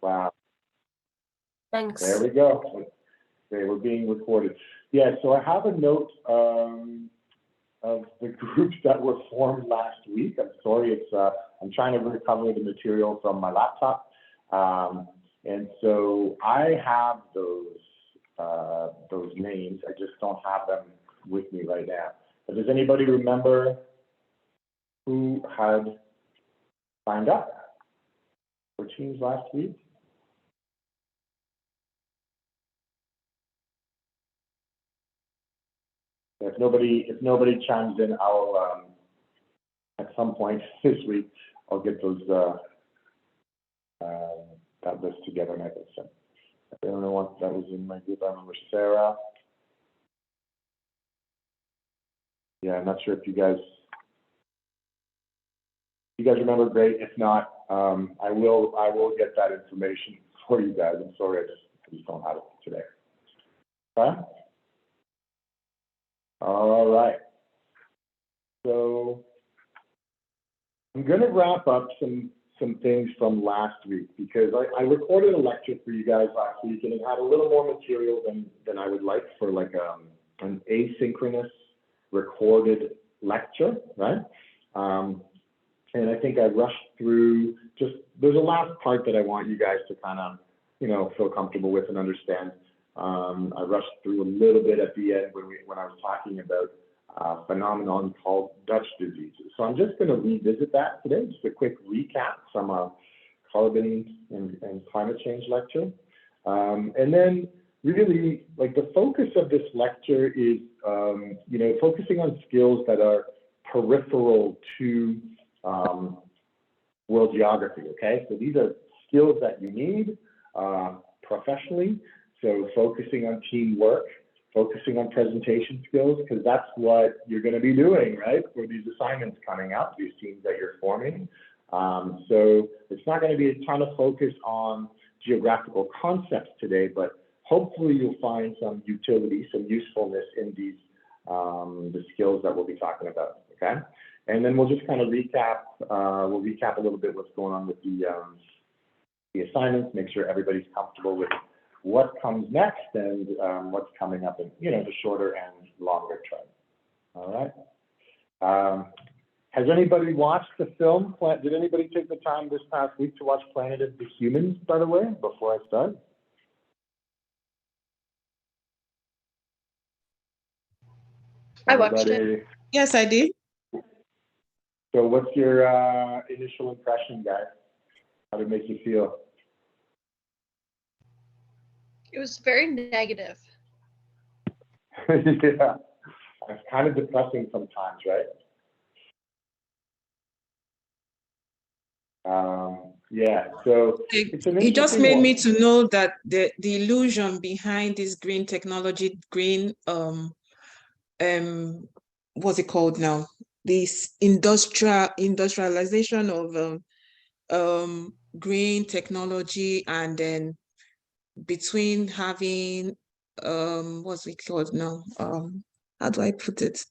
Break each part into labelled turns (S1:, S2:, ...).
S1: Wow.
S2: Thanks.
S1: There we go. Okay, we're being recorded. Yeah, so I have a note of the groups that were formed last week. I'm sorry, I'm trying to recover the material from my laptop. And so I have those names. I just don't have them with me right now. But does anybody remember who had signed up for teams last week? If nobody chimes in, I'll at some point this week I'll get those that list together. And I don't know what that was in my group. I remember Sarah. Yeah, I'm not sure if you guys remember. Great. If not, I will get that information for you guys. I'm sorry, I just don't have it today. Okay. All right. So I'm going to wrap up some things from last week because I recorded a lecture for you guys last week and it had a little more material than I would like for like an asynchronous recorded lecture, right? And I think I rushed through there's a last part that I want you guys to kind of, feel comfortable with and understand. I rushed through a little bit at the end when I was talking about a phenomenon called Dutch diseases. So I'm just going to revisit that today, just a quick recap from a carbon and climate change lecture. And then really, like the focus of this lecture is, focusing on skills that are peripheral to world geography, okay? So these are skills that you need professionally. So focusing on teamwork, focusing on presentation skills, because that's what you're going to be doing, right, for these assignments coming up, these teams that you're forming. So it's not going to be a ton of focus on geographical concepts today, but hopefully you'll find some utility, some usefulness in these the skills that we'll be talking about, okay? And then we'll just kind of recap. We'll recap a little bit what's going on with the assignments, make sure everybody's comfortable with what comes next and what's coming up in the shorter and longer term. All right. Has anybody watched the film? Did anybody take the time this past week to watch Planet of the Humans, by the way, before I start?
S2: I watched it.
S3: Yes, I did.
S1: So what's your initial impression, guys? How did it make you feel?
S2: It was very negative.
S1: Yeah, it's kind of depressing sometimes, right? Yeah, so
S3: it just made me to know that the illusion behind this green technology, what's it called now? This industrialization of green technology, and then between having what's it called now? How do I put it?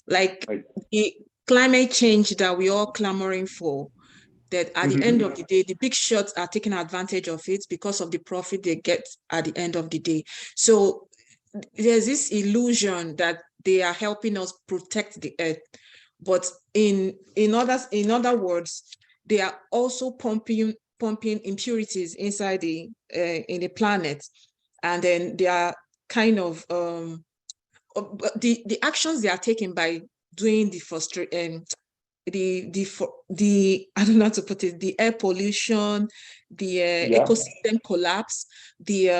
S3: Like the climate change that we are clamoring for, that at the end of the day, the big shots are taking advantage of it because of the profit they get at the end of the day. So there's this illusion that they are helping us protect the earth, but in other words, they are also pumping impurities inside in the planet, and then they are kind of the actions they are taking by doing the I don't know how to put it, the air pollution, the ecosystem collapse, the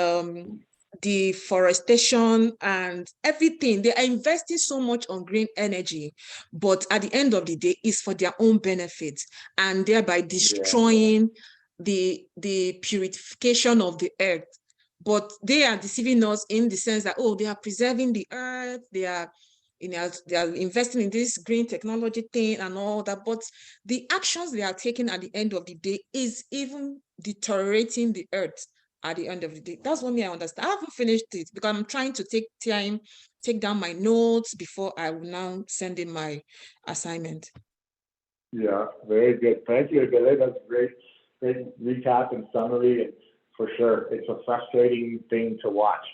S3: deforestation and everything. They are investing so much on green energy, but at the end of the day, it's for their own benefit, and thereby destroying the purification of the earth. But they are deceiving us in the sense that, oh, they are preserving the earth, they are investing in this green technology thing and all that, but the actions they are taking at the end of the day is even deteriorating the earth at the end of the day. That's what I understand. I haven't finished it because I'm trying to take down my notes before I will now send in my assignment.
S1: Yeah, very good. Thank you, Billy. That's great recap and summary. And for sure, it's a frustrating thing to watch.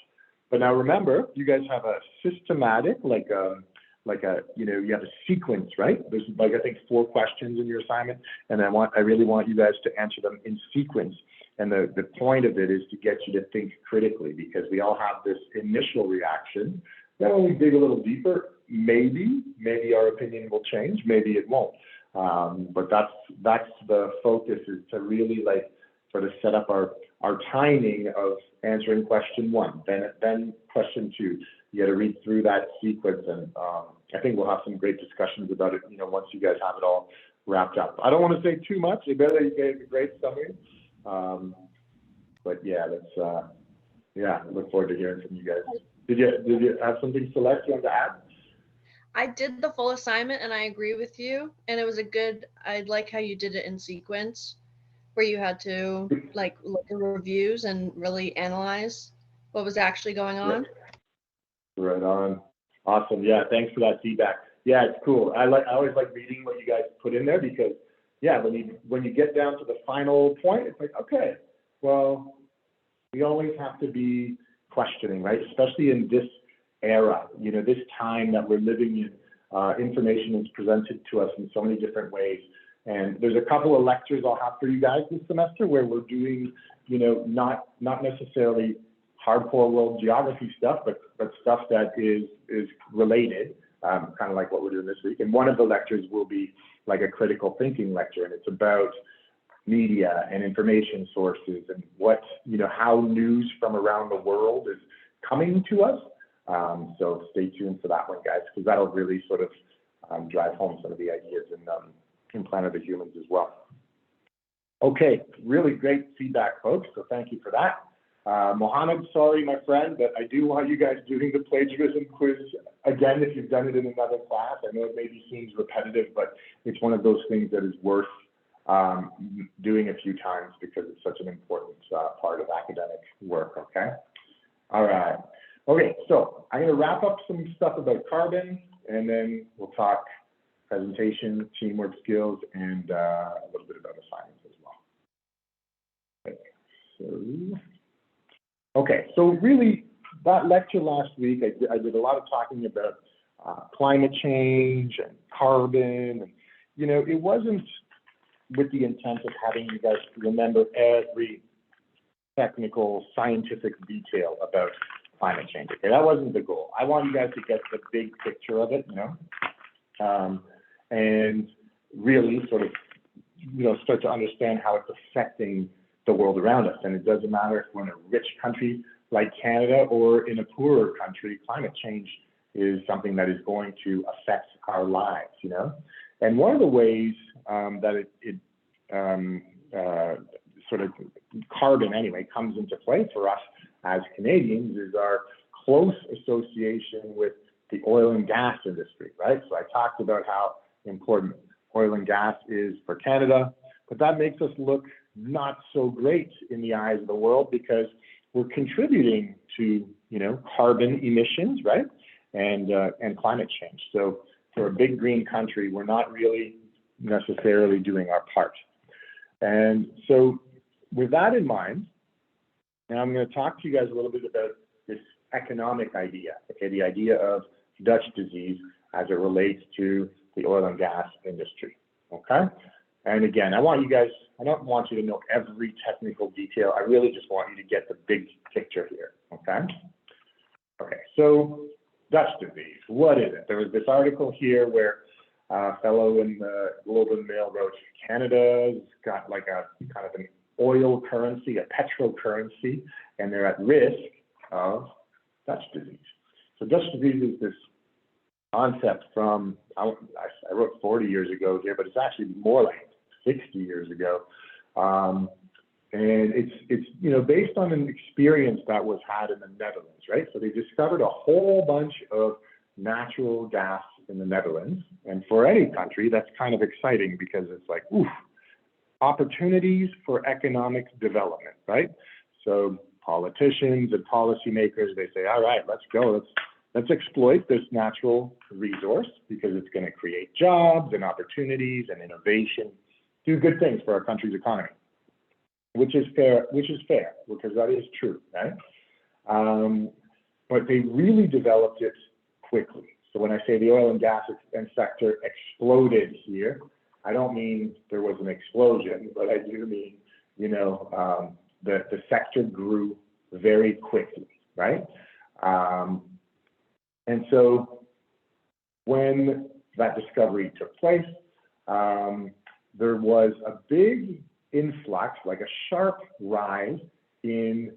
S1: But now remember, you guys have a systematic, you have a sequence, right? There's like, I think 4 questions in your assignment, and I really want you guys to answer them in sequence. And the point of it is to get you to think critically, because we all have this initial reaction. Then when we dig a little deeper, maybe our opinion will change, maybe it won't. But that's the focus, is to really sort of set up our timing of answering question 1, then question 2. You got to read through that sequence, and I think we'll have some great discussions about it, once you guys have it all wrapped up. I don't want to say too much. You gave a great summary. But yeah, look forward to hearing from you guys. Did you have something Celeste you want to add?
S2: I did the full assignment and I agree with you. And it was I like how you did it in sequence, where you had to look at reviews and really analyze what was actually going on.
S1: Right on. Awesome. Yeah, thanks for that feedback. Yeah, it's cool. I always like reading what you guys put in there, because when you get down to the final point, it's like, okay, well, we always have to be questioning, right? Especially in this era, this time that we're living in. Information is presented to us in so many different ways. And there's a couple of lectures I'll have for you guys this semester where we're doing, not necessarily hardcore world geography stuff, but stuff that is related, kind of like what we're doing this week. And one of the lectures will be like a critical thinking lecture, and it's about media and information sources and how news from around the world is coming to us. So stay tuned for that one, guys, because that'll really sort of drive home some of the ideas in Planet of the Humans as well. Okay, really great feedback, folks. So thank you for that. Mohammed, sorry, my friend, but I do want you guys doing the plagiarism quiz again if you've done it in another class. I know it maybe seems repetitive, but it's one of those things that is worth doing a few times, because it's such an important part of academic work, okay? All right. Okay, so I'm going to wrap up some stuff about carbon, and then we'll talk presentation, teamwork skills, and a little bit about assignments as well. Okay, so really, that lecture last week, I did a lot of talking about climate change and carbon, and it wasn't with the intent of having you guys remember every technical scientific detail about climate change. Okay, that wasn't the goal. I want you guys to get the big picture of it, and really sort of, start to understand how it's affecting the world around us. And it doesn't matter if we're in a rich country like Canada or in a poorer country, climate change is something that is going to affect our lives, And one of the ways that sort of carbon anyway comes into play for us as Canadians is our close association with the oil and gas industry, right? So I talked about how important oil and gas is for Canada, but that makes us look not so great in the eyes of the world, because we're contributing to, carbon emissions, right? And climate change. So for a big green country, we're not really necessarily doing our part. And so with that in mind, now I'm going to talk to you guys a little bit about this economic idea, okay, the idea of Dutch disease as it relates to the oil and gas industry, okay? And again, I don't want you to know every technical detail. I really just want you to get the big picture here, okay? Okay, so Dutch disease, what is it? There was this article here where a fellow in the Globe and Mail wrote, Canada's got like a kind of an oil currency, a petrocurrency, and they're at risk of Dutch disease. So Dutch disease is this concept from, I wrote 40 years ago here, but it's actually more like 60 years ago. And it's based on an experience that was had in the Netherlands, right? So they discovered a whole bunch of natural gas in the Netherlands. And for any country, that's kind of exciting, because it's like, oof, opportunities for economic development, right? So politicians and policymakers, they say, all right, let's go. let's exploit this natural resource because it's going to create jobs and opportunities and innovation, do good things for our country's economy, which is fair because that is true, right? But they really developed it quickly. So when I say the oil and gas sector exploded here, I don't mean there was an explosion, but I do mean, you know, the sector grew very quickly, right? And so when that discovery took place, there was a big influx, like a sharp rise in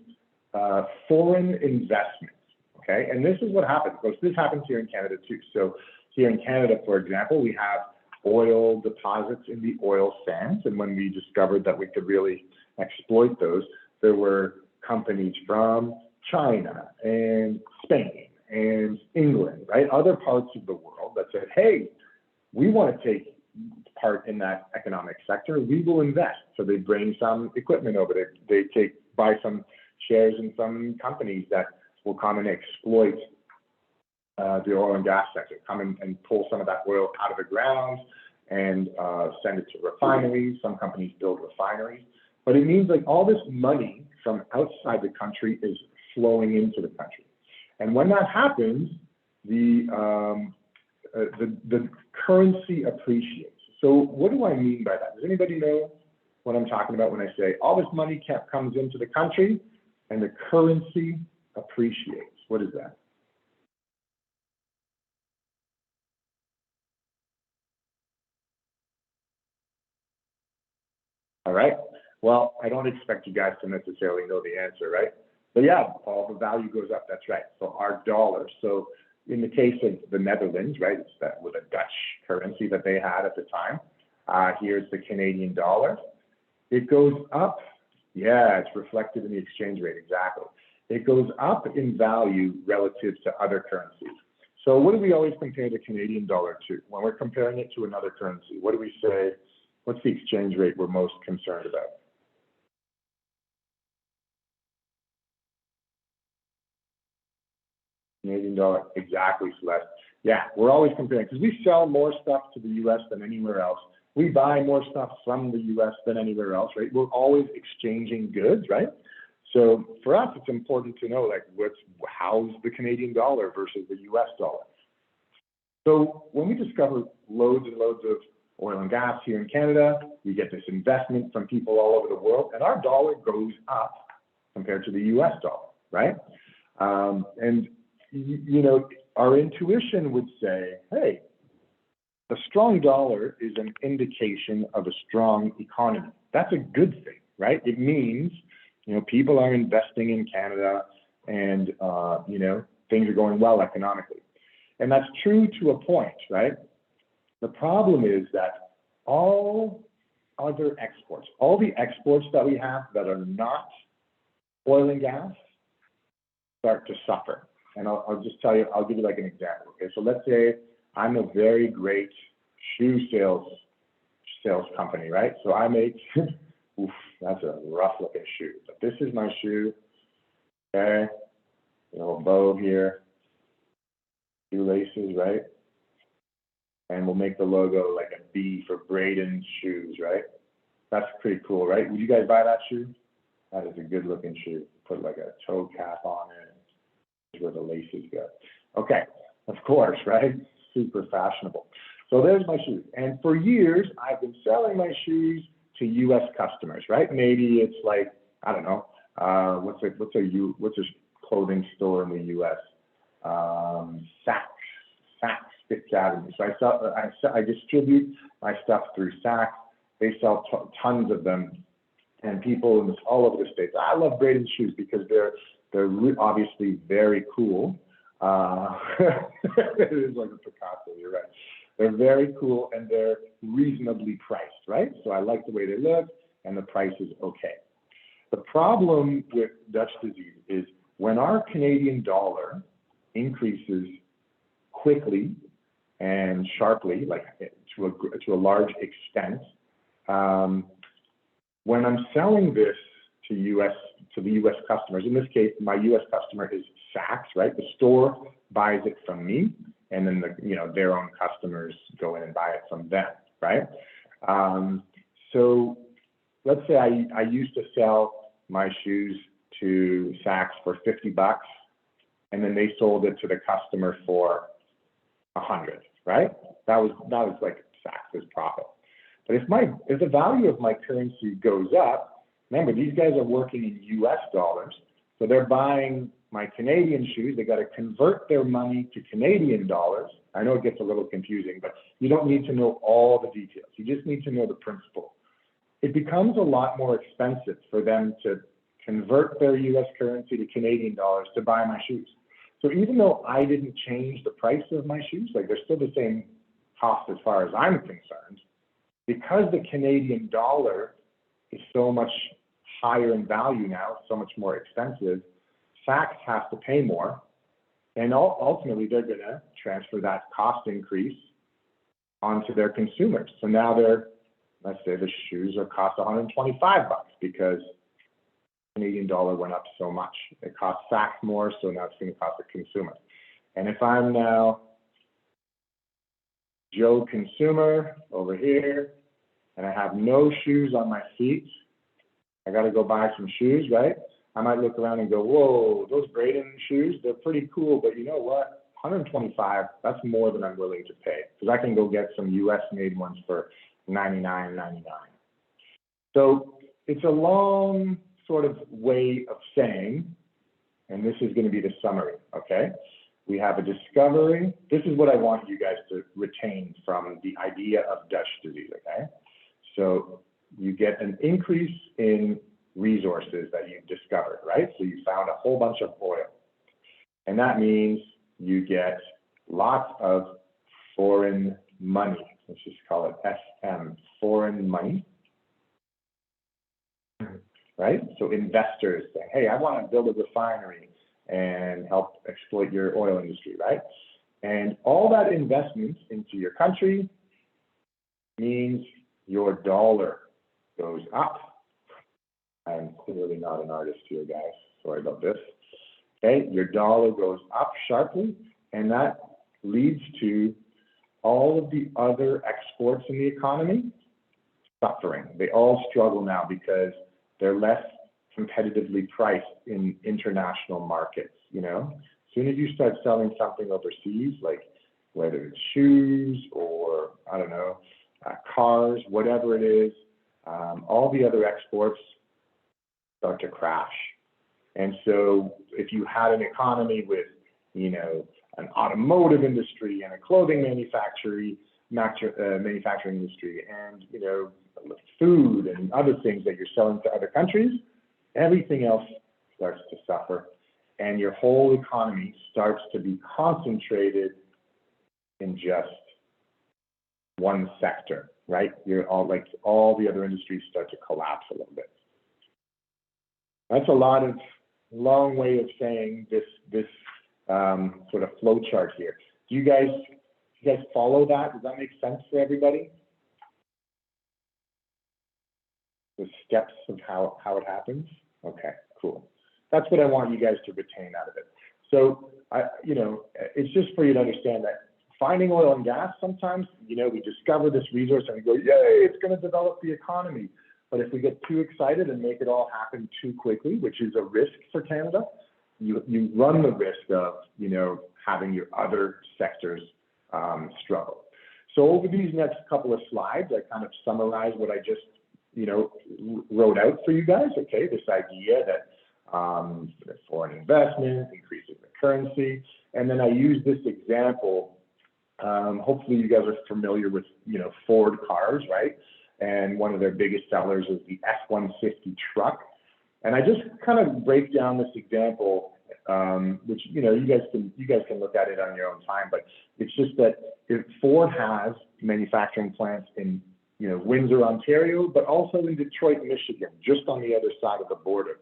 S1: foreign investments, okay? And this is what happens. This happens here in Canada too. So here in Canada, for example, we have oil deposits in the oil sands. And when we discovered that we could really exploit those, there were companies from China and Spain and England, right? Other parts of the world that said, hey, we want to take part in that economic sector. We will invest. So they bring some equipment over there. They buy some shares in some companies that will come and exploit the oil and gas sector, come and pull some of that oil out of the ground and send it to refineries. Some companies build refineries. But it means like all this money from outside the country is flowing into the country. And when that happens, the currency appreciates. So what do I mean by that? Does anybody know what I'm talking about when I say all this money comes into the country and the currency appreciates? What is that? All right. Well, I don't expect you guys to necessarily know the answer, right? But yeah, all the value goes up. That's right. So our dollar. So in the case of the Netherlands, right, it's that with a Dutch currency that they had at the time. Here's the Canadian dollar. It goes up. Yeah, it's reflected in the exchange rate. Exactly. It goes up in value relative to other currencies. So what do we always compare the Canadian dollar to? When we're comparing it to another currency, what do we say? What's the exchange rate we're most concerned about? Canadian dollar, exactly, Celeste. Yeah, we're always comparing because we sell more stuff to the US than anywhere else. We buy more stuff from the US than anywhere else, right? We're always exchanging goods, right? So for us, it's important to know like how's the Canadian dollar versus the US dollar. So when we discover loads and loads of oil and gas here in Canada, we get this investment from people all over the world, and our dollar goes up compared to the US dollar, right? And you know, our intuition would say, hey, a strong dollar is an indication of a strong economy. That's a good thing, right? It means, you know, people are investing in Canada and, you know, things are going well economically. And that's true to a point, right? The problem is that all other exports, all the exports that we have that are not oil and gas start to suffer. And I'll just tell you, I'll give you like an example. Okay, so let's say I'm a very great shoe sales company, right? So I make, oof, that's a rough looking shoe. But this is my shoe. Okay, a little bow here, two laces, right? And we'll make the logo like a B for Braden shoes, right? That's pretty cool, right? Would you guys buy that shoe? That is a good looking shoe. Put like a toe cap on it. Where the laces go. Okay, of course, right? Super fashionable. So there's my shoes. And for years, I've been selling my shoes to US customers, right? Maybe it's like, I don't know, what's a clothing store in the US? Saks Fifth Avenue. So I distribute my stuff through Saks. They sell tons of them, and people all over the States. I love Braden shoes because they're obviously very cool. It is like a Picasso, you're right. They're very cool and they're reasonably priced, right? So I like the way they look and the price is okay. The problem with Dutch disease is when our Canadian dollar increases quickly and sharply, like to a large extent, when I'm selling this to to the US customers. In this case, my US customer is Saks, right? The store buys it from me, and then their own customers go in and buy it from them, right? So let's say I used to sell my shoes to Saks for $50, and then they sold it to the customer for $100, right? That was like Saks' profit. But if the value of my currency goes up, remember, these guys are working in US dollars, so they're buying my Canadian shoes. They got to convert their money to Canadian dollars. I know it gets a little confusing, but you don't need to know all the details. You just need to know the principle. It becomes a lot more expensive for them to convert their US currency to Canadian dollars to buy my shoes. So even though I didn't change the price of my shoes, like they're still the same cost as far as I'm concerned, because the Canadian dollar is so much higher in value now, so much more expensive, Saks has to pay more, and ultimately they're going to transfer that cost increase onto their consumers. So now let's say the shoes are cost $125 because Canadian dollar went up so much. It costs Saks more, so now it's going to cost the consumer. And if I'm now Joe consumer over here, and I have no shoes on my feet, I got to go buy some shoes, right? I might look around and go, whoa, those Braden shoes, they're pretty cool, but you know what? $125, that's more than I'm willing to pay, because I can go get some US made ones for $99.99. So it's a long sort of way of saying, and this is going to be the summary, okay? We have a discovery. This is what I want you guys to retain from the idea of Dutch disease, okay? So you get an increase in resources that you've discovered, right? So you found a whole bunch of oil. And that means you get lots of foreign money. Let's just call it SM, foreign money, right? So investors saying, hey, I want to build a refinery and help exploit your oil industry, right? And all that investment into your country means your dollar goes up. I'm clearly not an artist here, guys. Sorry about this. Okay, your dollar goes up sharply, and that leads to all of the other exports in the economy suffering. They all struggle now because they're less competitively priced in international markets, you know? As soon as you start selling something overseas, like whether it's shoes or, I don't know, cars, whatever it is, all the other exports start to crash. And so if you had an economy with, you know, an automotive industry and a clothing manufacturing industry and, you know, food and other things that you're selling to other countries, everything else starts to suffer, and your whole economy starts to be concentrated in just one sector, right? You're all the other industries start to collapse a little bit. That's a long way of saying this sort of flow chart here. Do you guys follow that? Does that make sense for everybody? The steps of how it happens? Okay, cool. That's what I want you guys to retain out of it. So, it's just for you to understand that finding oil and gas, sometimes, you know, we discover this resource and we go, yay, it's going to develop the economy. But if we get too excited and make it all happen too quickly, which is a risk for Canada, you run the risk of, you know, having your other sectors struggle. So over these next couple of slides, I kind of summarize what I just, you know, wrote out for you guys, okay? This idea that foreign investment, increasing the currency, and then I use this example. Hopefully you guys are familiar with, you know, Ford cars, right? And one of their biggest sellers is the F-150 truck. And I just kind of break down this example, which, you know, you guys can look at it on your own time, but it's just that if Ford has manufacturing plants in, you know, Windsor, Ontario, but also in Detroit, Michigan, just on the other side of the border.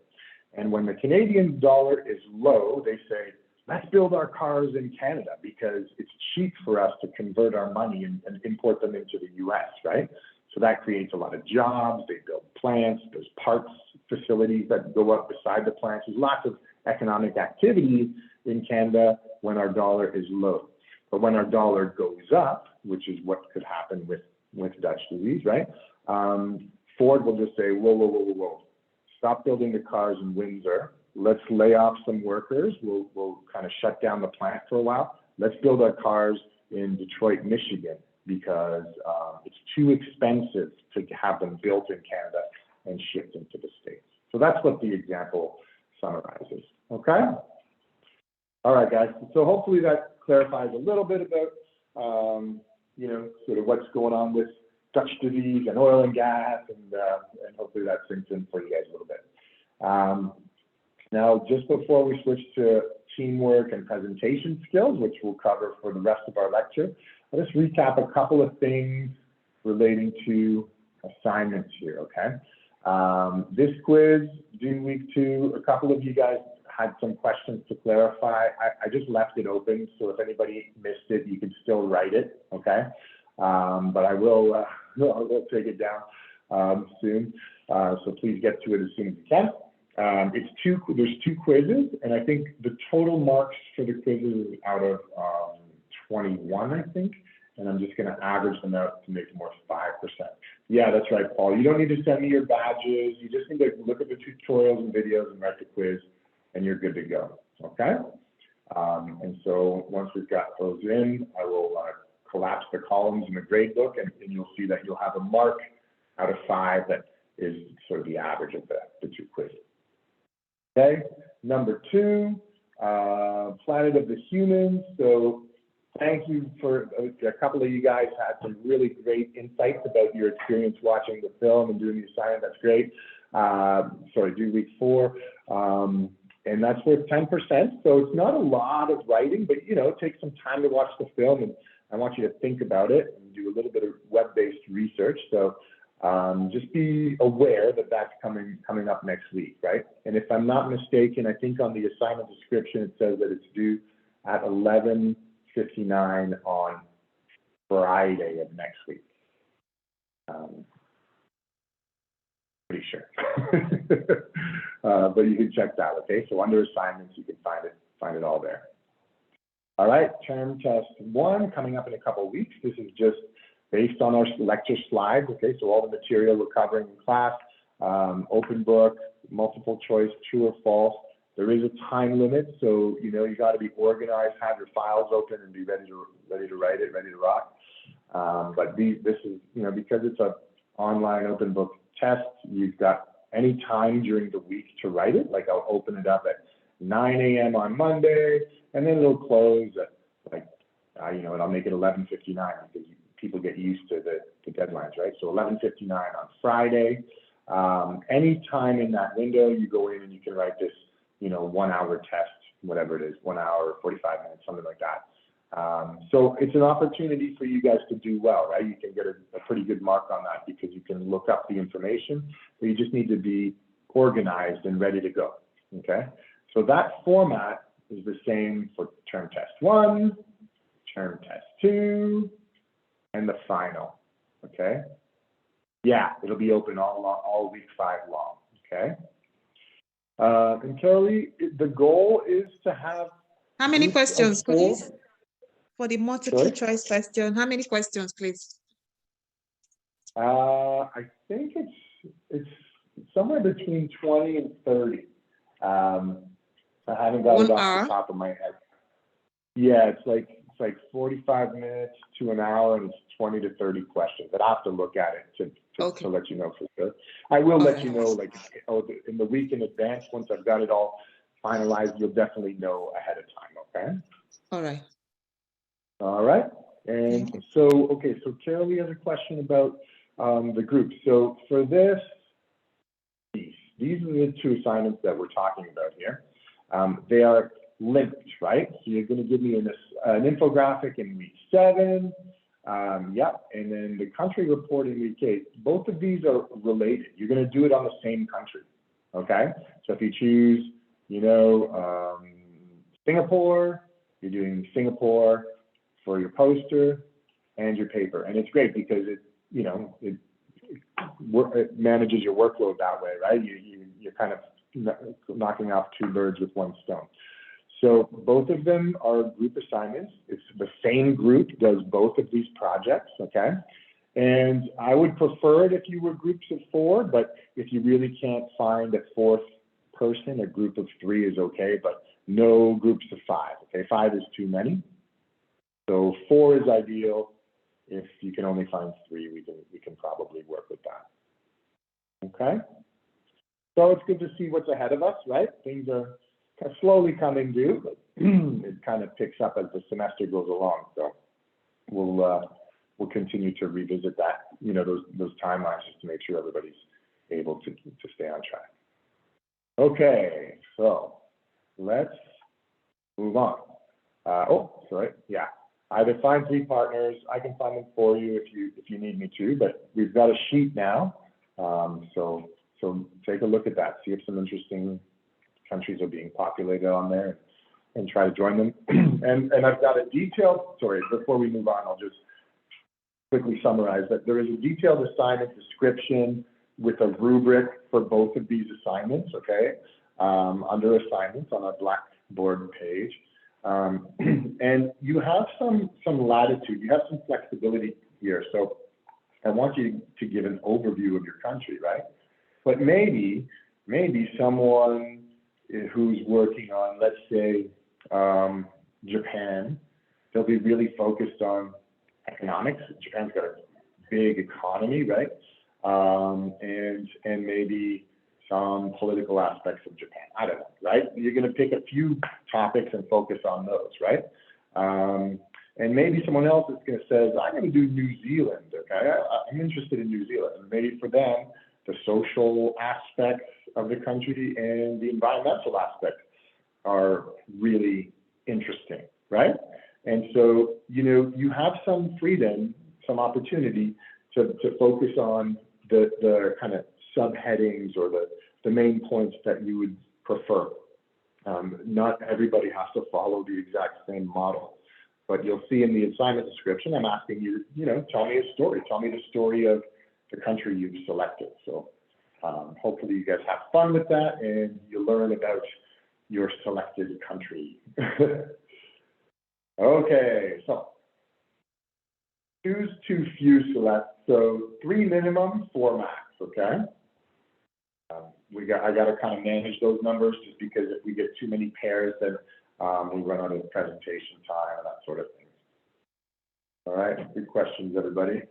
S1: And when the Canadian dollar is low, they say, let's build our cars in Canada because it's cheap for us to convert our money and import them into the US, right? So that creates a lot of jobs. They build plants, there's parts facilities that go up beside the plants. There's lots of economic activity in Canada when our dollar is low. But when our dollar goes up, which is what could happen with Dutch disease, right? Ford will just say, whoa, whoa, whoa, whoa, whoa. Stop building the cars in Windsor. Let's lay off some workers. We'll kind of shut down the plant for a while. Let's build our cars in Detroit, Michigan, because it's too expensive to have them built in Canada and shipped into the States. So that's what the example summarizes, okay? All right, guys, so hopefully that clarifies a little bit about, you know, sort of what's going on with Dutch disease and oil and gas, and hopefully that sinks in for you guys a little bit. Now, just before we switch to teamwork and presentation skills, which we'll cover for the rest of our lecture, I'll just recap a couple of things relating to assignments here, okay? This quiz due week 2, a couple of you guys had some questions to clarify. I just left it open, so if anybody missed it, you can still write it, okay? But I will take it down soon, so please get to it as soon as you can. There's 2 quizzes, and I think the total marks for the quizzes is out of 21, I think, and I'm just going to average them out to make them worth 5%. Yeah, that's right, Paul. You don't need to send me your badges. You just need to look at the tutorials and videos and write the quiz, and you're good to go, okay? And so once we've got those in, I will collapse the columns in the grade book, and you'll see that you'll have a mark out of 5 that is sort of the average of the 2 quizzes. Okay, number 2, Planet of the Humans. So thank you for a couple of you guys had some really great insights about your experience watching the film and doing the assignment. That's great. Sorry, due week 4. And that's worth 10%. So it's not a lot of writing, but you know, take some time to watch the film, and I want you to think about it and do a little bit of web-based research. So just be aware that that's coming up next week, right? And if I'm not mistaken, I think on the assignment description it says that it's due at 11:59 on Friday of next week. Pretty sure, but you can check that. Okay, so under assignments you can find it all there. All right, term test 1 coming up in a couple of weeks. This is just based on our lecture slides, okay, so all the material we're covering in class, open book, multiple choice, true or false. There is a time limit, so you know you got to be organized, have your files open, and be ready to write it, ready to rock. But this is, you know, because it's an online open book test, you've got any time during the week to write it. Like I'll open it up at 9 a.m. on Monday, and then it'll close at like, you know, and I'll make it 11:59 because people get used to the deadlines, right? So 11:59 on Friday. Any time in that window, you go in and you can write this, you know, 1-hour test, whatever it is, 1 hour, 45 minutes, something like that. So it's an opportunity for you guys to do well, right? You can get a pretty good mark on that because you can look up the information, but you just need to be organized and ready to go, okay? So that format is the same for term test 1, term test 2, and the final, okay? Yeah, it'll be open all week 5 long, okay? And Carolee, the goal is to have...
S3: How many questions, please? For the multiple choice question, how many questions, please?
S1: I think it's somewhere between 20 and 30. I haven't got it off the top of my head. Yeah, it's like 45 minutes to an hour, and it's 20 to 30 questions. But I have to look at it to let you know for sure. I will let you know, like, in the week in advance. Once I've got it all finalized, you'll definitely know ahead of time, okay?
S3: All right.
S1: All right. And so, okay, so Carolee has a question about the group. So for this, these are the 2 assignments that we're talking about here. They are linked, right? So you're going to give me an infographic in week 7. Yep. And then the country report in week 8. Both of these are related. You're going to do it on the same country. Okay. So if you choose, you know, Singapore, you're doing Singapore for your poster and your paper. And it's great because it, you know, it manages your workload that way, right? you're kind of knocking off two birds with one stone. So both of them are group assignments. It's the same group does both of these projects, okay? And I would prefer it if you were groups of 4, but if you really can't find a 4th person, a group of 3 is okay, but no groups of 5, okay? 5 is too many. So 4 is ideal. If you can only find 3, we can probably work with that. Okay? So it's good to see what's ahead of us, right? Things are slowly coming due, but it kind of picks up as the semester goes along. So we'll continue to revisit that, those timelines just to make sure everybody's able to stay on track. Okay, so let's move on. Yeah. Either find 3 partners. I can find them for you if you need me to, but we've got a sheet now. So take a look at that. See if some interesting countries are being populated on there, and try to join them. and I've got a detailed, before we move on, I'll just quickly summarize that there is a detailed assignment description with a rubric for both of these assignments, okay? Under assignments on our Blackboard page. And you have some latitude, you have some flexibility here. So I want you to give an overview of your country, right? But maybe someone who's working on, let's say, Japan, they'll be really focused on economics. Japan's got a big economy, right? And maybe some political aspects of Japan. I don't know, right? You're going to pick a few topics and focus on those, right? And maybe someone else is going to say, I'm going to do New Zealand, okay? I'm interested in New Zealand. And maybe for them, the social aspects of the country and the environmental aspects are really interesting, right? And so, you have some freedom, some opportunity to focus on the kind of subheadings or the main points that you would prefer. Not everybody has to follow the exact same model, but you'll see in the assignment description, I'm asking you, tell me a story. Tell me the story of the country you've selected. So hopefully you guys have fun with that and you learn about your selected country. Okay, so choose too few select. So 3 minimum, 4 max, okay? I got to kind of manage those numbers just because if we get too many pairs, then we run out of presentation time and that sort of thing. All right, good questions, everybody.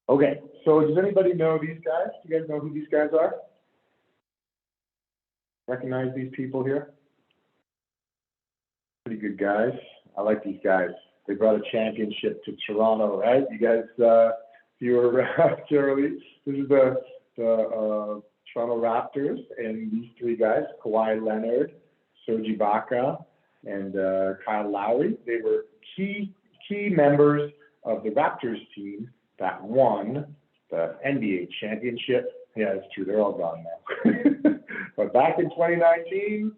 S1: Okay, so does anybody know these guys? Do you guys know who these guys are? Recognize these people here? Pretty good guys. I like these guys. They brought a championship to Toronto, right? You guys, you were around, Charlie. This is the Toronto Raptors, and these 3 guys, Kawhi Leonard, Serge Ibaka, and Kyle Lowry. They were key members of the Raptors team that won the NBA championship. Yeah, it's true. They're all gone now. But back in 2019,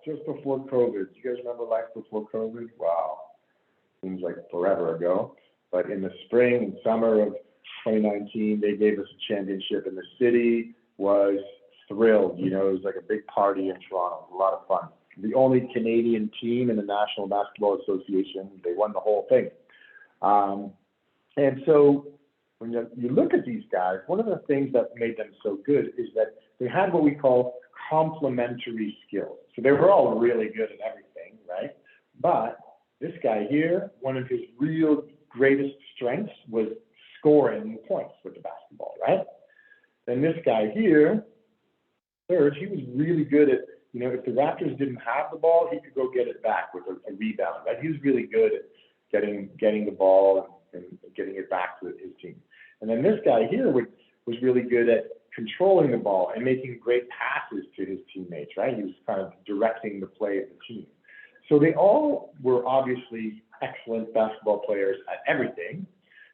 S1: just before COVID. You guys remember life before COVID? Wow. Seems like forever ago. But in the spring and summer of 2019, they gave us a championship, and the city was thrilled. It was like a big party in Toronto. It was a lot of fun. The only Canadian team in the National Basketball Association, they won the whole thing. And so when you look at these guys, one of the things that made them so good is that they had what we call complementary skills. So they were all really good at everything, right? But this guy here, one of his real greatest strengths was scoring points with the basketball, right? Then this guy here, Serge, he was really good at, if the Raptors didn't have the ball, he could go get it back with a rebound, right? He was really good at getting the ball and getting it back to his team. And then this guy here was really good at controlling the ball and making great passes to his teammates, right? He was kind of directing the play of the team. So they all were obviously excellent basketball players at everything,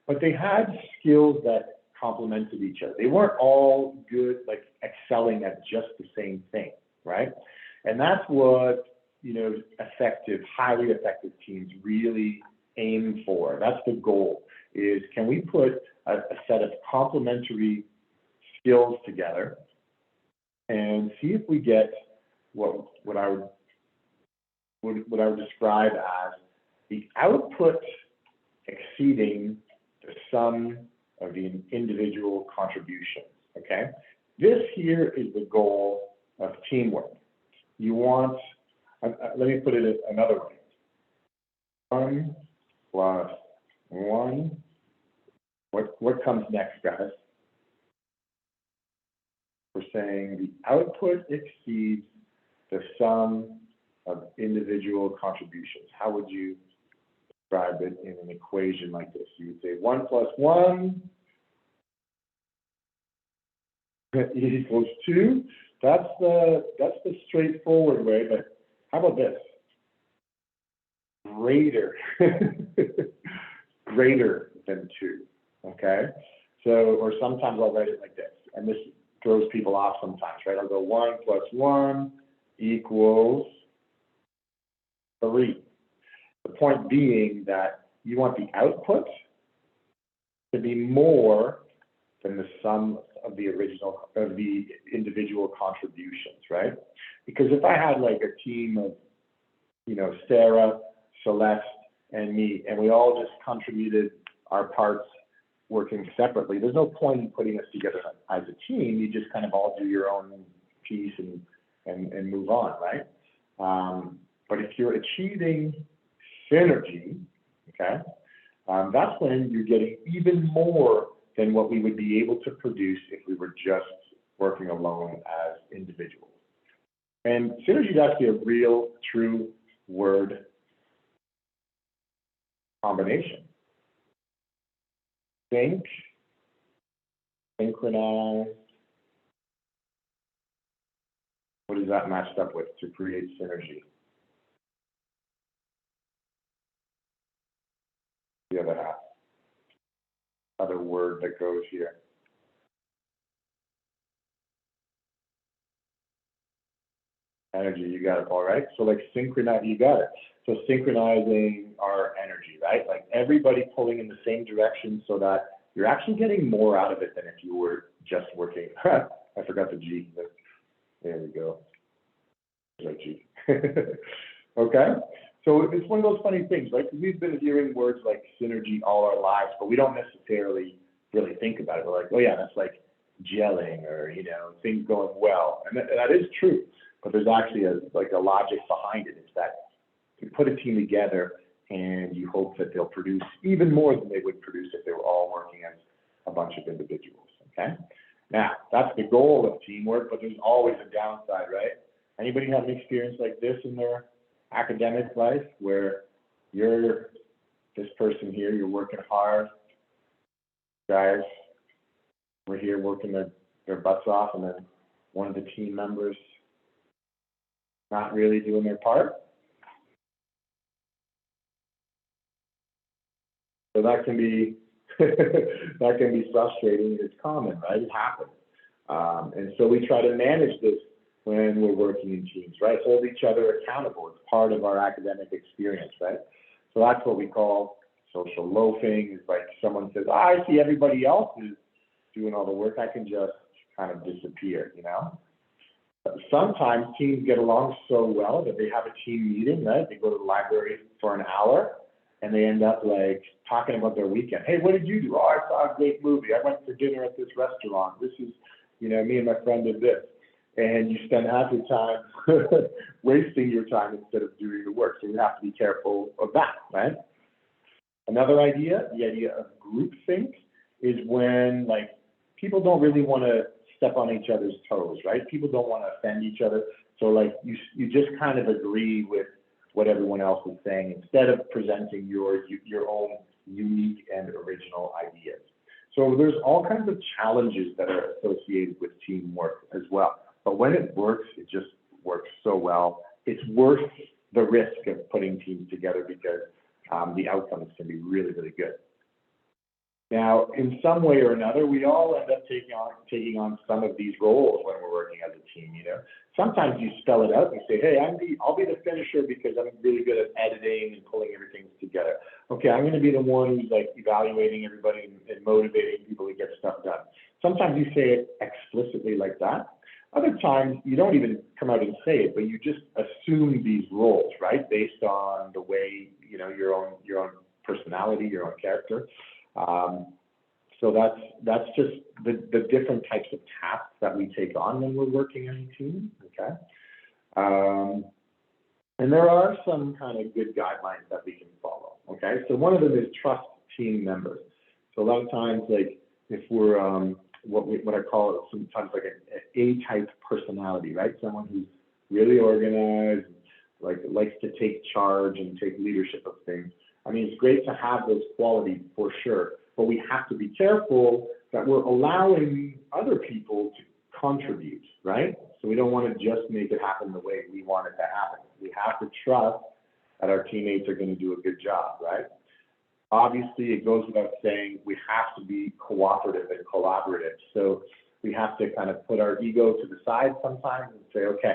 S1: but they had skills that complemented each other. They weren't all good, like excelling at just the same thing, right? And that's what, highly effective teams really aim for. That's the goal, is can we put a set of complementary skills together and see if we get what I would describe as the output exceeding the sum of the individual contributions, okay? This here is the goal of teamwork. You want, let me put it another way. 1 plus 1, what comes next, guys? We're saying the output exceeds the sum of individual contributions. How would you describe it in an equation like this? You would say 1 plus 1 equals 2. That's the straightforward way, but how about this? Greater than 2, okay? So, or sometimes I'll write it like this, and this throws people off sometimes, right? I'll go 1 plus 1 equals 3. The point being that you want the output to be more than the sum of the individual contributions, right? Because if I had like a team of, Sarah, Celeste, and me, and we all just contributed our parts working separately, there's no point in putting us together as a team. You just kind of all do your own piece and move on, right? But if you're achieving synergy, okay, that's when you're getting even more than what we would be able to produce if we were just working alone as individuals. And synergy is actually a real, true word combination. Think, synchronize. What is that matched up with to create synergy? The other half. Other word that goes here. Energy, you got it, all right? So like synchronize, you got it. So synchronizing our energy, right? Like everybody pulling in the same direction so that you're actually getting more out of it than if you were just working. I forgot the G. There we go. There's our G. Okay? So it's one of those funny things, right? We've been hearing words like synergy all our lives, but we don't necessarily really think about it. We're like, oh yeah, that's like gelling or, things going well. And that is true, but there's actually a logic behind it. It's that you put a team together and you hope that they'll produce even more than they would produce if they were all working as a bunch of individuals, okay? Now, that's the goal of teamwork, but there's always a downside, right? Anybody have an experience like this in their academic life where you're this person here, you're working hard, guys, we're here working their butts off, and then one of the team members not really doing their part? So that can be frustrating. It's common, right? It happens. And so we try to manage this when we're working in teams, right? Hold each other accountable. It's part of our academic experience, right? So that's what we call social loafing. It's like someone says, I see everybody else is doing all the work. I can just kind of disappear, Sometimes teams get along so well that they have a team meeting, right? They go to the library for an hour and they end up like talking about their weekend. Hey, what did you do? Oh, I saw a great movie. I went for dinner at this restaurant. This is, me and my friend did this. And you spend half your time wasting your time instead of doing the work. So you have to be careful of that, right? Another idea, the idea of groupthink, is when like people don't really want to step on each other's toes, right? People don't want to offend each other. So like you just kind of agree with what everyone else is saying instead of presenting your own unique and original ideas. So there's all kinds of challenges that are associated with teamwork as well. But when it works, it just works so well. It's worth the risk of putting teams together because the outcomes can be really, really good. Now, in some way or another, we all end up taking on some of these roles when we're working as a team, Sometimes you spell it out and say, hey, I'll be the finisher because I'm really good at editing and pulling everything together. Okay, I'm going to be the one who's like evaluating everybody and motivating people to get stuff done. Sometimes you say it explicitly like that. Other times you don't even come out and say it, but you just assume these roles, right? Based on the way, you know, your own personality, your own character. So that's just the different types of tasks that we take on when we're working in a team, okay? And there are some kind of good guidelines that we can follow, okay? So one of them is trust team members. So a lot of times, like if we're, what I call it sometimes like an A-type personality, right? Someone who's really organized, like likes to take charge and take leadership of things. I mean, it's great to have those qualities for sure, but we have to be careful that we're allowing other people to contribute, right? So we don't want to just make it happen the way we want it to happen. We have to trust that our teammates are going to do a good job, right? Obviously, it goes without saying, we have to be cooperative and collaborative. So we have to kind of put our ego to the side sometimes and say, okay,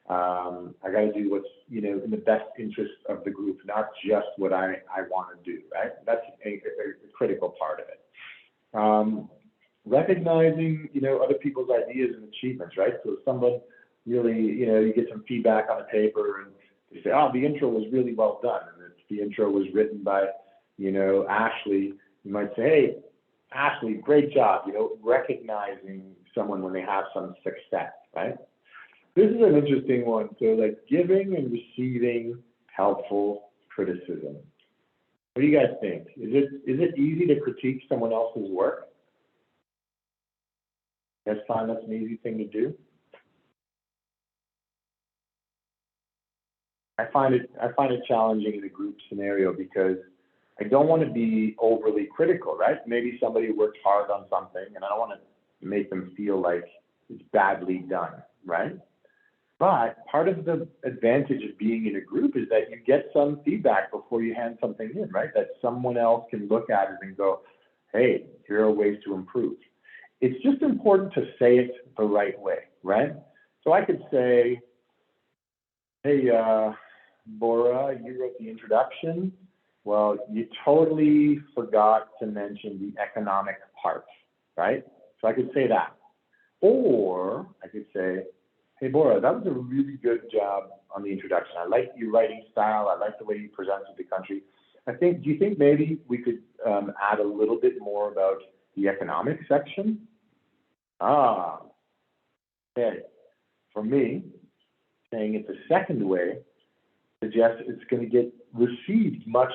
S1: I got to do what's, you know, in the best interest of the group, not just what I want to do, right? That's a critical part of it. Recognizing, you know, other people's ideas and achievements, right? So if someone really, you know, you get some feedback on a paper and they say, oh, the intro was really well done. And if the intro was written by, you know, Ashley, you might say, hey, Ashley, great job, you know, recognizing someone when they have some success, right? This is an interesting one. So like giving and receiving helpful criticism. What do you guys think? Is it easy to critique someone else's work? You guys find that's an easy thing to do? I find it challenging in a group scenario because I don't want to be overly critical, right? Maybe somebody worked hard on something and I don't want to make them feel like it's badly done, right? But part of the advantage of being in a group is that you get some feedback before you hand something in, right? That someone else can look at it and go, hey, here are ways to improve. It's just important to say it the right way, right? So I could say, hey, Bora, you wrote the introduction. Well, you totally forgot to mention the economic part, right? So I could say that. Or I could say, hey, Bora, that was a really good job on the introduction. I like your writing style. I like the way you presented the country. Do you think maybe we could add a little bit more about the economic section? Okay. For me, saying it the second way suggests it's going to get received much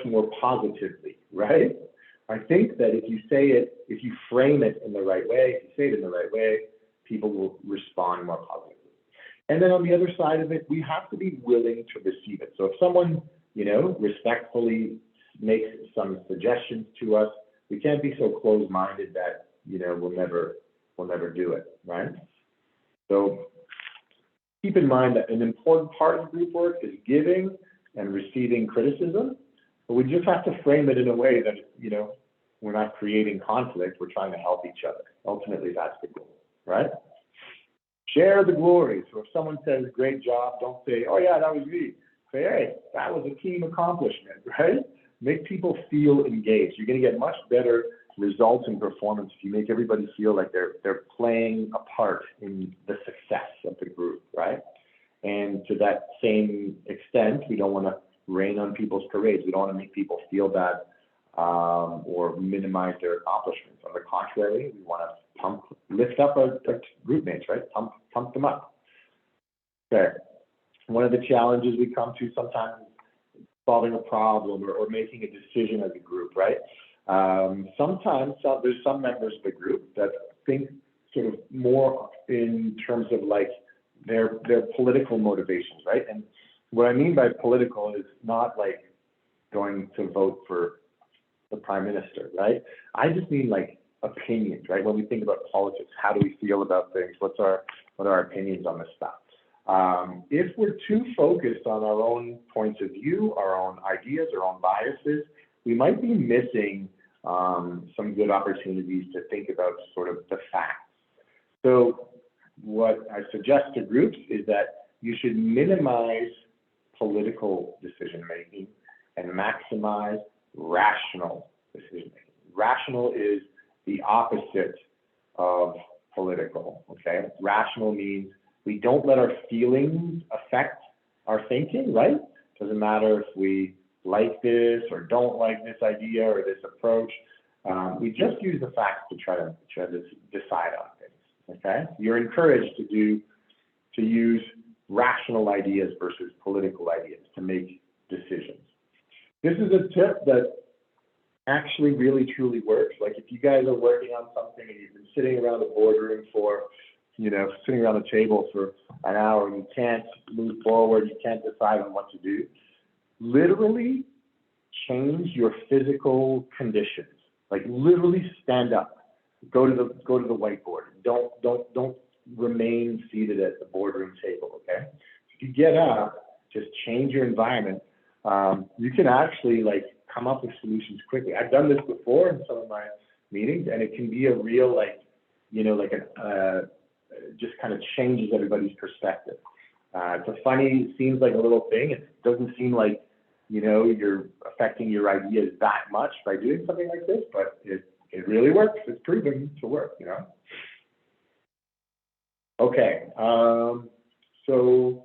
S1: more positively, right? I think that if you frame it in the right way, if you say it in the right way, people will respond more positively. And then on the other side of it, we have to be willing to receive it. So if someone, you know, respectfully makes some suggestions to us, we can't be so closed-minded that, you know, we'll never do it, right? So keep in mind that an important part of group work is giving and receiving criticism, but we just have to frame it in a way that, you know, we're not creating conflict, we're trying to help each other. Ultimately, that's the goal, right? Share the glory. So if someone says, great job, don't say, oh yeah, that was me. Say, hey, that was a team accomplishment, right? Make people feel engaged. You're going to get much better results in performance if you make everybody feel like they're playing a part in the success of the group, right? And to that same extent, we don't want to rain on people's parades. We don't want to make people feel bad or minimize their accomplishments. On the contrary, we want to lift up our group mates, right? Pump them up. Okay. One of the challenges we come to sometimes is solving a problem or making a decision as a group, right? Sometimes there's some members of the group that think sort of more in terms of like their political motivations, right? And what I mean by political is not like going to vote for the prime minister, right? I just mean like opinions, right? When we think about politics, how do we feel about things? What are our opinions on this stuff? If we're too focused on our own points of view, our own ideas, our own biases, we might be missing some good opportunities to think about sort of the facts. So what I suggest to groups is that you should minimize political decision-making and maximize rational decision-making. Rational is the opposite of political, okay? Rational means we don't let our feelings affect our thinking, right? Doesn't matter if we like this or don't like this idea or this approach. We just use the facts to try to decide on things, okay? You're encouraged to use rational ideas versus political ideas to make decisions. This is a tip that actually really truly works. Like if you guys are working on something and you've been sitting around the boardroom for, sitting around the table for an hour and you can't move forward, you can't decide on what to do, literally change your physical conditions. Like literally stand up, go to the whiteboard. Don't remain seated at the boardroom table, okay? If you get up, just change your environment. You can actually like come up with solutions quickly. I've done this before in some of my meetings, and it can be a real just kind of changes everybody's perspective. It seems like a little thing. It doesn't seem like, you're affecting your ideas that much by doing something like this, but it really works. It's proven to work, Okay, so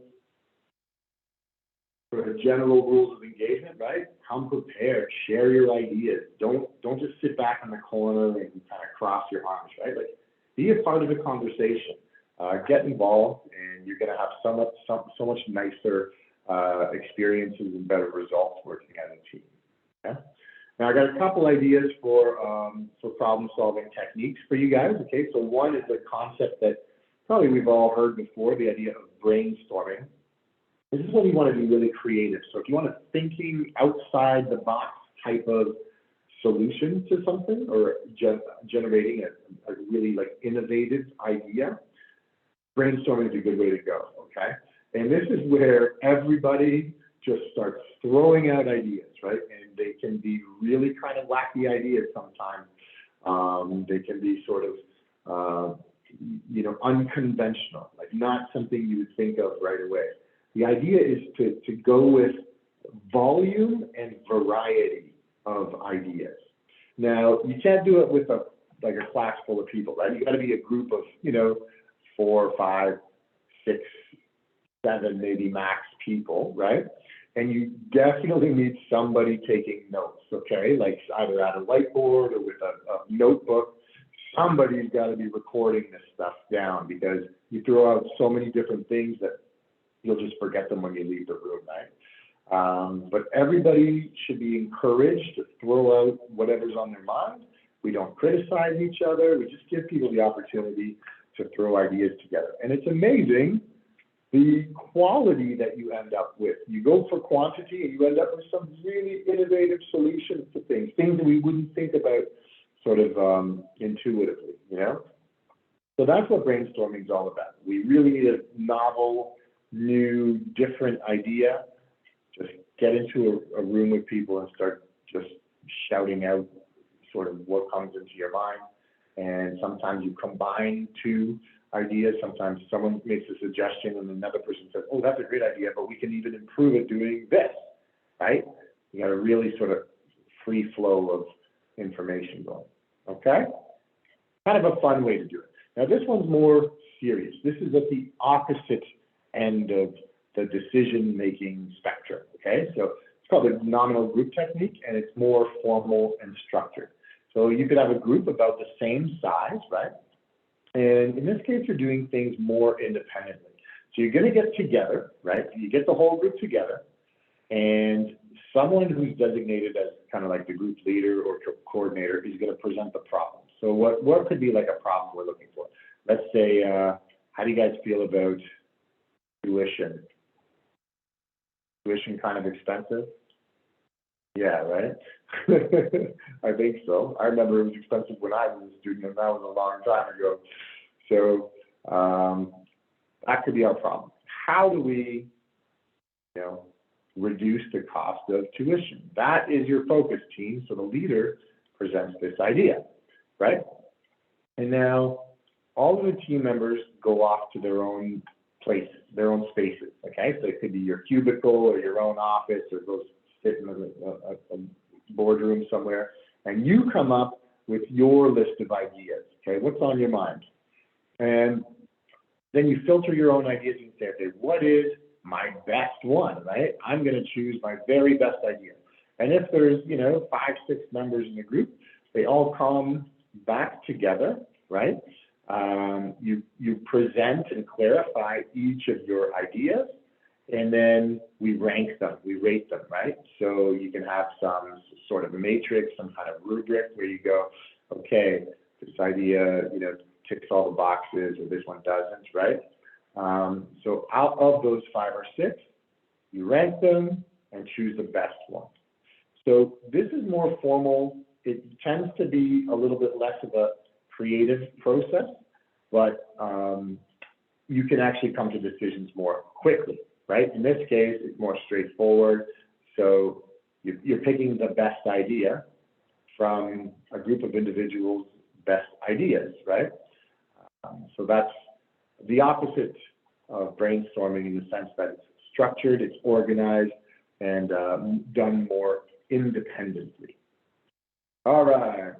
S1: for the general rules of engagement, right? Come prepared, share your ideas. Don't just sit back in the corner and kind of cross your arms, right? Like be a part of the conversation. Get involved, and you're going to have so much nicer experiences and better results working as a team. Okay? Now I got a couple ideas for problem-solving techniques for you guys. Okay, so one is a concept that probably we've all heard before, the idea of brainstorming. This is when you want to be really creative. So if you want a thinking outside the box type of solution to something, or generating a really like innovative idea, brainstorming is a good way to go, okay? And this is where everybody just starts throwing out ideas, right? And they can be really kind of wacky ideas sometimes. They can be sort of, unconventional, like not something you would think of right away. The idea is to go with volume and variety of ideas. Now, you can't do it with a class full of people, right? You got to be a group of, 4, 5, 6, 7, maybe max people, right? And you definitely need somebody taking notes, okay? Like either at a whiteboard or with a notebook. Somebody's got to be recording this stuff down, because you throw out so many different things that you'll just forget them when you leave the room, right? But everybody should be encouraged to throw out whatever's on their mind. We don't criticize each other. We just give people the opportunity to throw ideas together. And it's amazing the quality that you end up with. You go for quantity and you end up with some really innovative solutions to things that we wouldn't think about sort of intuitively, So that's what brainstorming is all about. We really need a novel, new, different idea. Just get into a room with people and start just shouting out sort of what comes into your mind. And sometimes you combine two ideas. Sometimes someone makes a suggestion and another person says, oh, that's a great idea, but we can even improve it doing this, right? You got a really sort of free flow of information going, okay? Kind of a fun way to do it. Now this one's more serious. This is at the opposite end of the decision-making spectrum, okay? So it's called the nominal group technique, and it's more formal and structured. So you could have a group about the same size, right? And in this case, you're doing things more independently. So you're going to get together, right? You get the whole group together, and someone who's designated as kind of like the group leader or coordinator is going to present the problem. So what could be like a problem we're looking for? Let's say, how do you guys feel about tuition? Tuition kind of expensive? Yeah, right? I think so. I remember it was expensive when I was a student, and that was a long time ago. So that could be our problem. How do we, reduce the cost of tuition? That is your focus, team. So the leader presents this idea, right? And now all of the team members go off to their own places, their own spaces, okay? So it could be your cubicle or your own office, or go sit in a boardroom somewhere, and you come up with your list of ideas, okay? What's on your mind? And then you filter your own ideas and say, okay, what is my best one, right? I'm going to choose my very best idea. And if there's, 5, 6 members in the group, they all come back together, right? You present and clarify each of your ideas, and then we rank them, we rate them, right? So you can have some sort of a matrix, some kind of rubric where you go, okay, this idea, ticks all the boxes, or this one doesn't, right? So out of those 5 or 6, you rank them and choose the best one. So this is more formal. It tends to be a little bit less of a creative process, but you can actually come to decisions more quickly, right? In this case, it's more straightforward. So you're picking the best idea from a group of individuals' best ideas, right? So that's the opposite of brainstorming in the sense that it's structured, it's organized, and done more independently. All right.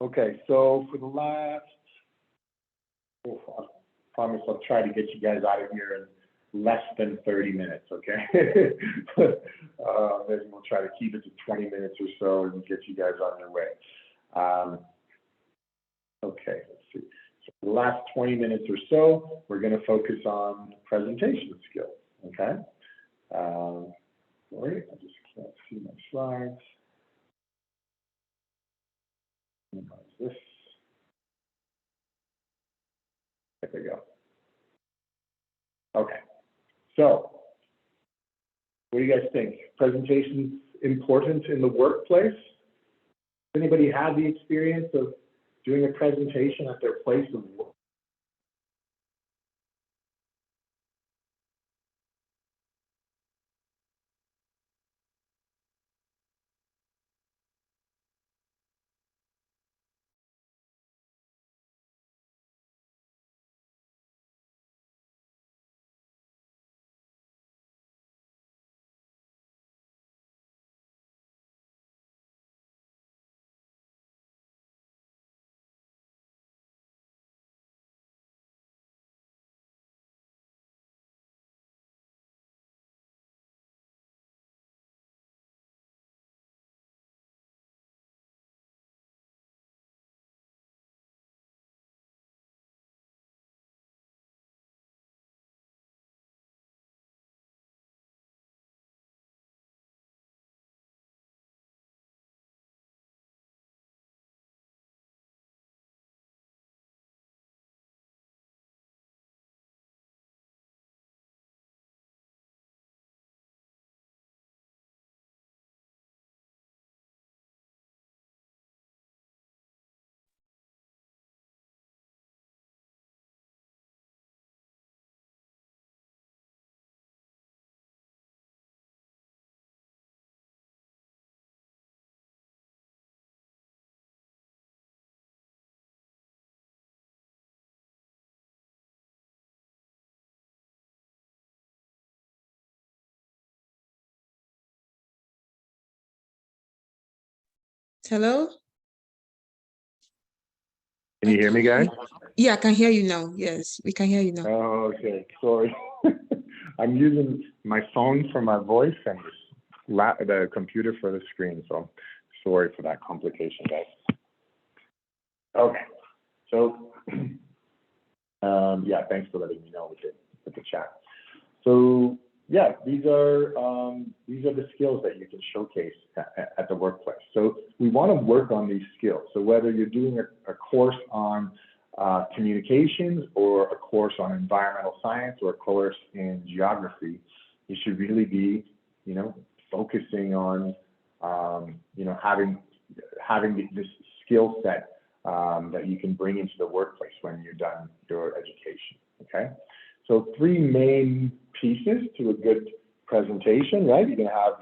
S1: Okay, so for the last, I promise I'll try to get you guys out of here in less than 30 minutes, okay? Maybe we'll try to keep it to 20 minutes or so and get you guys on your way. Okay, let's see. So for the last 20 minutes or so, we're going to focus on presentation skills, okay? Sorry, I just can't see my slides. Minimize this. There we go. Okay, so what do you guys think? Presentations important in the workplace? Anybody had the experience of doing a presentation at their place of work?
S3: Hello?
S1: Can you hear me, guys?
S3: Yeah, I can hear you now. Yes, we can hear you now.
S1: Oh, okay, sorry. I'm using my phone for my voice and the computer for the screen, so sorry for that complication, guys. Okay, so yeah, thanks for letting me know with the chat. So yeah, these are the skills that you can showcase at the workplace. So we want to work on these skills. So whether you're doing a course on communications or a course on environmental science or a course in geography, you should really be, focusing on, having this skill set that you can bring into the workplace when you're done your education, okay? So 3 main pieces to a good presentation, right? You're gonna have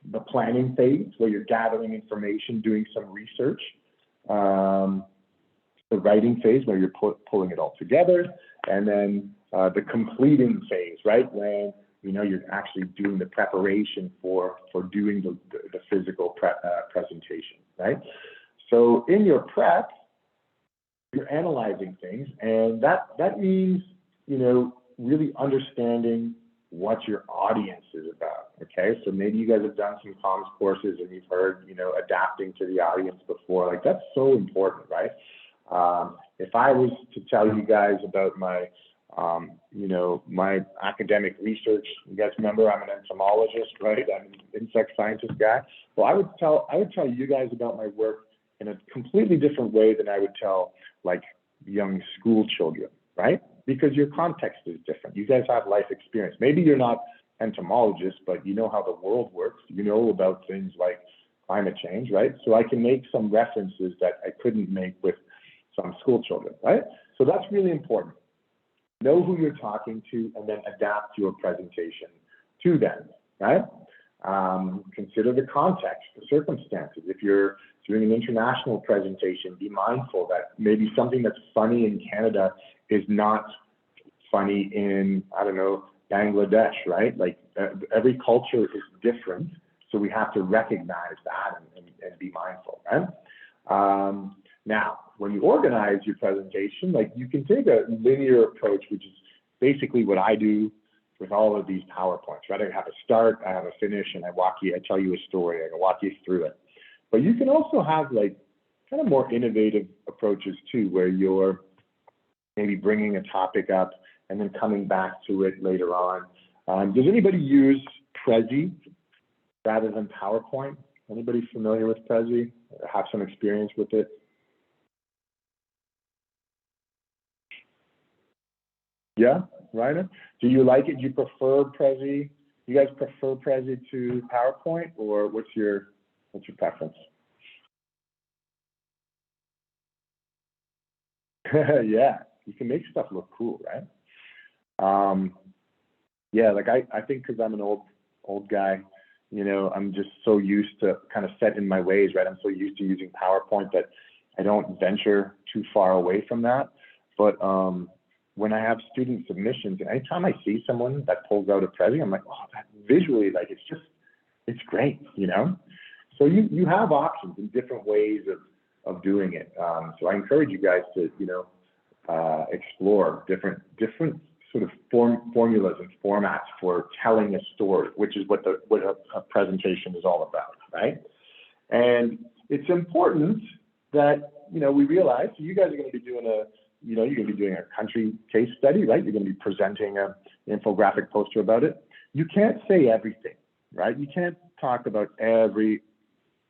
S1: the planning phase where you're gathering information, doing some research. The writing phase where you're pulling it all together, and then the completing phase, right? When you're actually doing the preparation for doing the physical presentation, right? So in your prep, you're analyzing things, and that means, you know, really understanding what your audience is about, okay? So maybe you guys have done some comms courses and you've heard, you know, adapting to the audience before. Like, that's so important, right? If I was to tell you guys about my, you know, my academic research, you guys remember I'm an entomologist, right? I'm an insect scientist guy. Well, I would tell you guys about my work in a completely different way than I would tell like young school children, right? Because your context is different. You guys have life experience. Maybe you're not entomologists, but you know how the world works. You know about things like climate change, right? So I can make some references that I couldn't make with some school children, right? So that's really important. Know who you're talking to and then adapt your presentation to them, right? Consider the context, the circumstances. If you're doing an international presentation, be mindful that maybe something that's funny in Canada is not funny in, I don't know, Bangladesh, right? Like every culture is different, so we have to recognize that and be mindful, right? Now, when you organize your presentation, like you can take a linear approach, which is basically what I do with all of these PowerPoints, right? I have a start, I have a finish, and I tell you a story, I walk you through it. But you can also have like kind of more innovative approaches too, where you're maybe bringing a topic up and then coming back to it later on. Does anybody use Prezi rather than PowerPoint? Anybody familiar with Prezi? Have some experience with it? Yeah, Ryder? Do you like it? Do you prefer Prezi? You guys prefer Prezi to PowerPoint, or what's your preference? Yeah, you can make stuff look cool, right? Yeah, like I think because I'm an old guy, you know, I'm just so used to kind of set in my ways, right? I'm so used to using PowerPoint that I don't venture too far away from that. But when I have student submissions, and anytime I see someone that pulls out a Prezi, I'm like, oh, that visually, like it's great, you know? So you have options and different ways of doing it. So I encourage you guys to, you know, explore different sort of formulas and formats for telling a story, which is what a presentation is all about, right? And it's important that, you know, we realize, so you guys are going to be doing you're going to be doing a country case study, right? You're going to be presenting an infographic poster about it. You can't say everything, right? You can't talk about every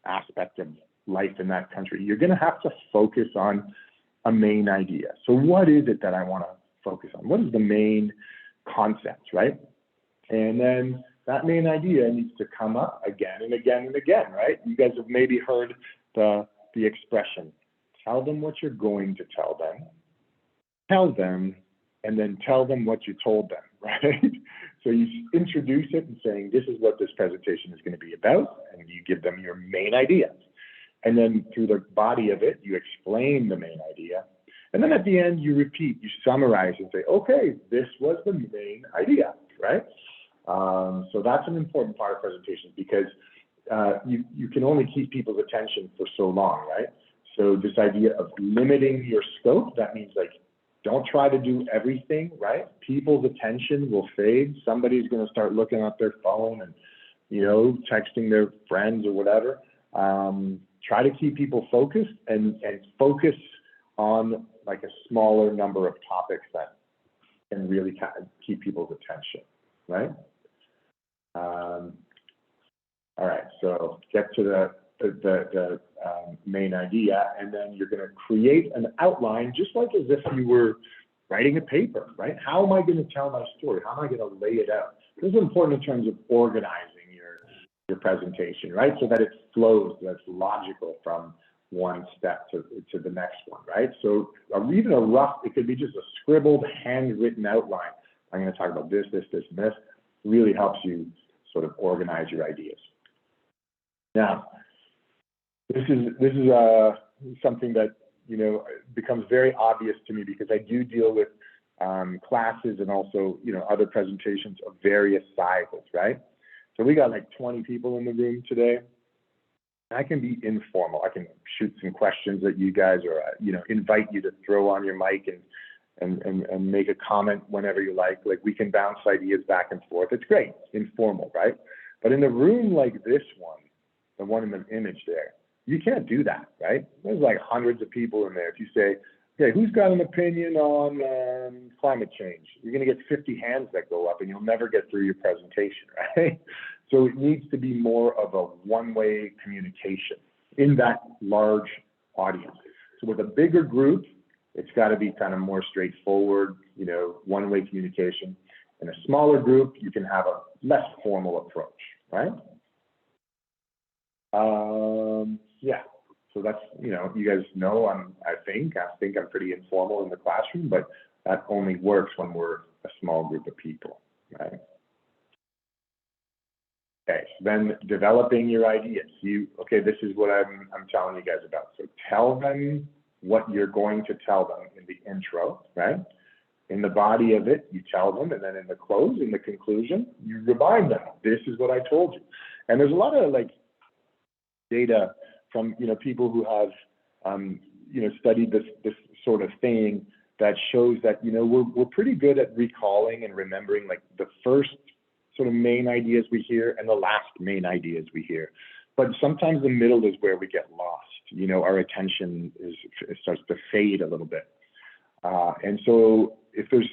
S1: aspect of life in that country. You're going to have to focus on a main idea. So what is it that I want to focus on? What is the main concept, right? And then that main idea needs to come up again and again and again, right? You guys have maybe heard the expression, tell them what you're going to tell them, and then tell them what you told them, right? So you introduce it and saying, this is what this presentation is going to be about, and you give them your main idea. And then through the body of it, you explain the main idea. And then at the end, you repeat, you summarize and say, okay, this was the main idea, right? So that's an important part of presentations because you can only keep people's attention for so long, right? So this idea of limiting your scope, that means like, don't try to do everything, right? People's attention will fade. Somebody's going to start looking at their phone and, you know, texting their friends or whatever. Try to keep people focused and focus on like a smaller number of topics that can really kind of keep people's attention, right? All right, so get to the main idea, and then you're going to create an outline just like as if you were writing a paper, right? How am I going to tell my story? How am I going to lay it out? This is important in terms of organizing your presentation, right? So that it flows, that's logical from one step to the next one, right? So even a rough, it could be just a scribbled, handwritten outline. I'm going to talk about this, and this. Really helps you sort of organize your ideas. Now, this is something that, you know, becomes very obvious to me because I do deal with classes and also, you know, other presentations of various sizes, right? So we got like 20 people in the room today. I can be informal. I can shoot some questions at you guys, or invite you to throw on your mic and make a comment whenever you like. Like, we can bounce ideas back and forth. It's great, informal, right? But in a room like this one, the one in the image there, you can't do that, right? There's like hundreds of people in there. If you say, okay, who's got an opinion on climate change? You're going to get 50 hands that go up, and you'll never get through your presentation, right? So it needs to be more of a one-way communication in that large audience. So with a bigger group, it's got to be kind of more straightforward, one-way communication. In a smaller group, you can have a less formal approach, right? Yeah. So that's, you guys know I think I'm pretty informal in the classroom, but that only works when we're a small group of people, right? Okay, so then developing your ideas. This is what I'm telling you guys about. So tell them what you're going to tell them in the intro, right? In the body of it, you tell them, and then in the close, in the conclusion, you remind them, this is what I told you. And there's a lot of data from people who have studied this sort of thing that shows that we're pretty good at recalling and remembering the first sort of main ideas we hear and the last main ideas we hear, but sometimes the middle is where we get lost. Our attention starts to fade a little bit, and so if there's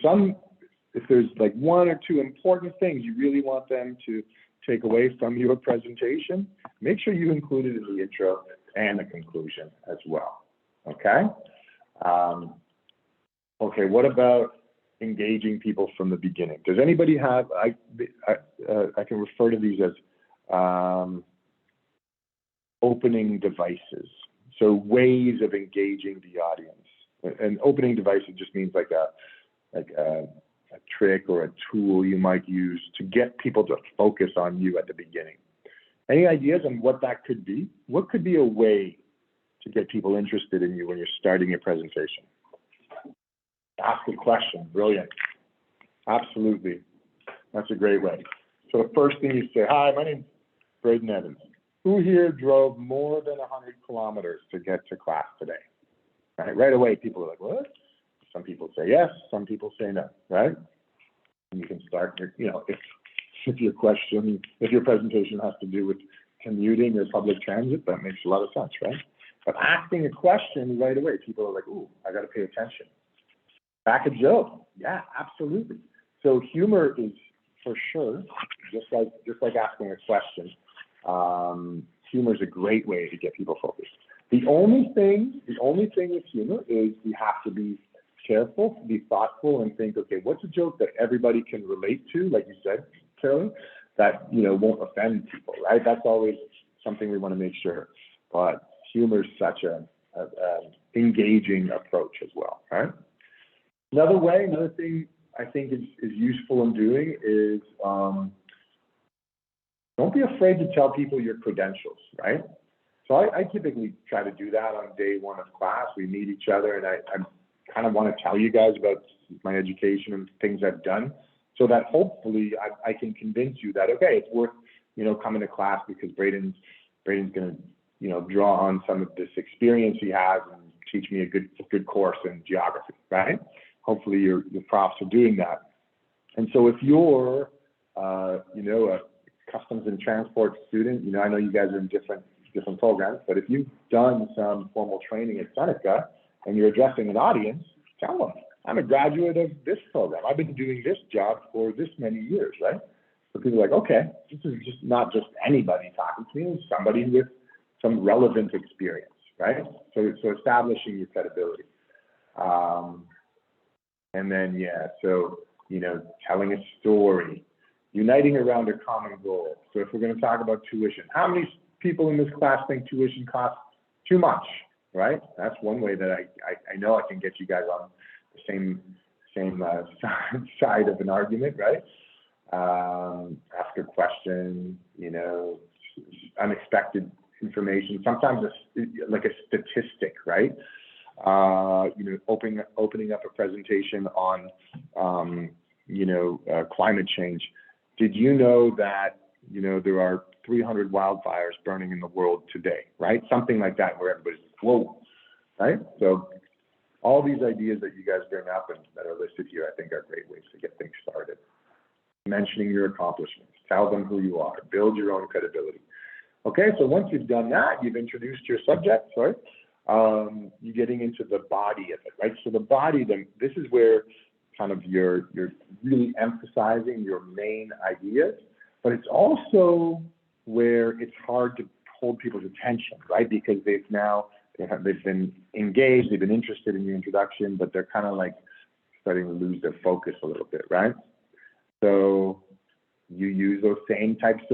S1: one or two important things you really want them to take away from your presentation, make sure you include it in the intro and the conclusion as well. Okay. Okay. What about engaging people from the beginning? Does anybody have? I can refer to these as opening devices. So ways of engaging the audience. And opening devices just means like a trick or a tool you might use to get people to focus on you at the beginning. Any ideas on what that could be? What could be a way to get people interested in you when you're starting your presentation? Ask a question. Brilliant. Absolutely. That's a great way. So the first thing you say, hi, my name's Braden Evans. Who here drove more than 100 kilometers to get to class today? Right away, people are like, what? Some people say yes, some people say no, right? And you can start, if your presentation has to do with commuting or public transit, that makes a lot of sense, right? But asking a question right away, people are like, ooh, I got to pay attention. Back a joke, yeah, absolutely. So humor is for sure, just like asking a question. Humor is a great way to get people focused. The only thing with humor is you have to be careful, be thoughtful, and think, okay, what's a joke that everybody can relate to, like you said, Carolyn, that won't offend people, right? That's always something we want to make sure. But humor is such an engaging approach as well, right? Another thing I think is useful in doing is don't be afraid to tell people your credentials, right? So I typically try to do that on day one of class. We meet each other, and I kind of want to tell you guys about my education and things I've done, so that hopefully I can convince you that, okay, it's worth, coming to class because Braden's going to, draw on some of this experience he has and teach me a good course in geography, right? Hopefully your profs are doing that. And so if you're, a customs and transport student, I know you guys are in different programs, but if you've done some formal training at Seneca and you're addressing an audience, tell them, I'm a graduate of this program. I've been doing this job for this many years, right? So people are like, okay, this is just not just anybody talking to me, it's somebody with some relevant experience, right? So establishing your credibility. And then, telling a story, uniting around a common goal. So if we're going to talk about tuition, how many people in this class think tuition costs too much, right? That's one way that I know I can get you guys on the same side of an argument, right? Ask a question, unexpected information. Sometimes it's like a statistic, right? Opening up a presentation on, climate change. Did you know that, there are 300 wildfires burning in the world today, right? Something like that, where everybody's like, whoa, right? So all these ideas that you guys bring up and that are listed here, I think are great ways to get things started. Mentioning your accomplishments, tell them who you are, build your own credibility. Okay, so once you've done that, you've introduced your subject, you're getting into the body of it, right? So the body, then this is where kind of you're really emphasizing your main ideas, but it's also where it's hard to hold people's attention, right? Because they've been engaged, they've been interested in your introduction, but they're kind of like starting to lose their focus a little bit, right? So you use those same types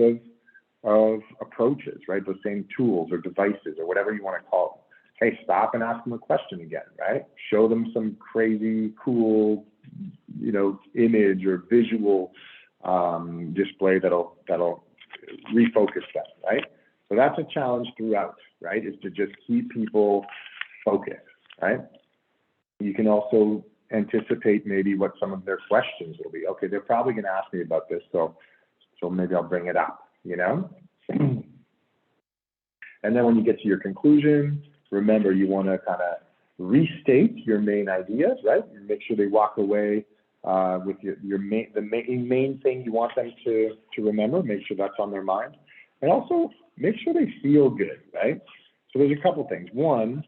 S1: of approaches, right? Those same tools or devices or whatever you want to call them. Hey, stop and ask them a question again, right? Show them some crazy, cool, image or visual display that'll refocus them, right? So that's a challenge throughout, right? Is to just keep people focused, right? You can also anticipate maybe what some of their questions will be. Okay, they're probably going to ask me about this, so maybe I'll bring it up, And then when you get to your conclusion, remember you want to kind of restate your main ideas, right? And make sure they walk away with the main thing you want them to remember. Make sure that's on their mind, and also make sure they feel good, right? So there's a couple things. One,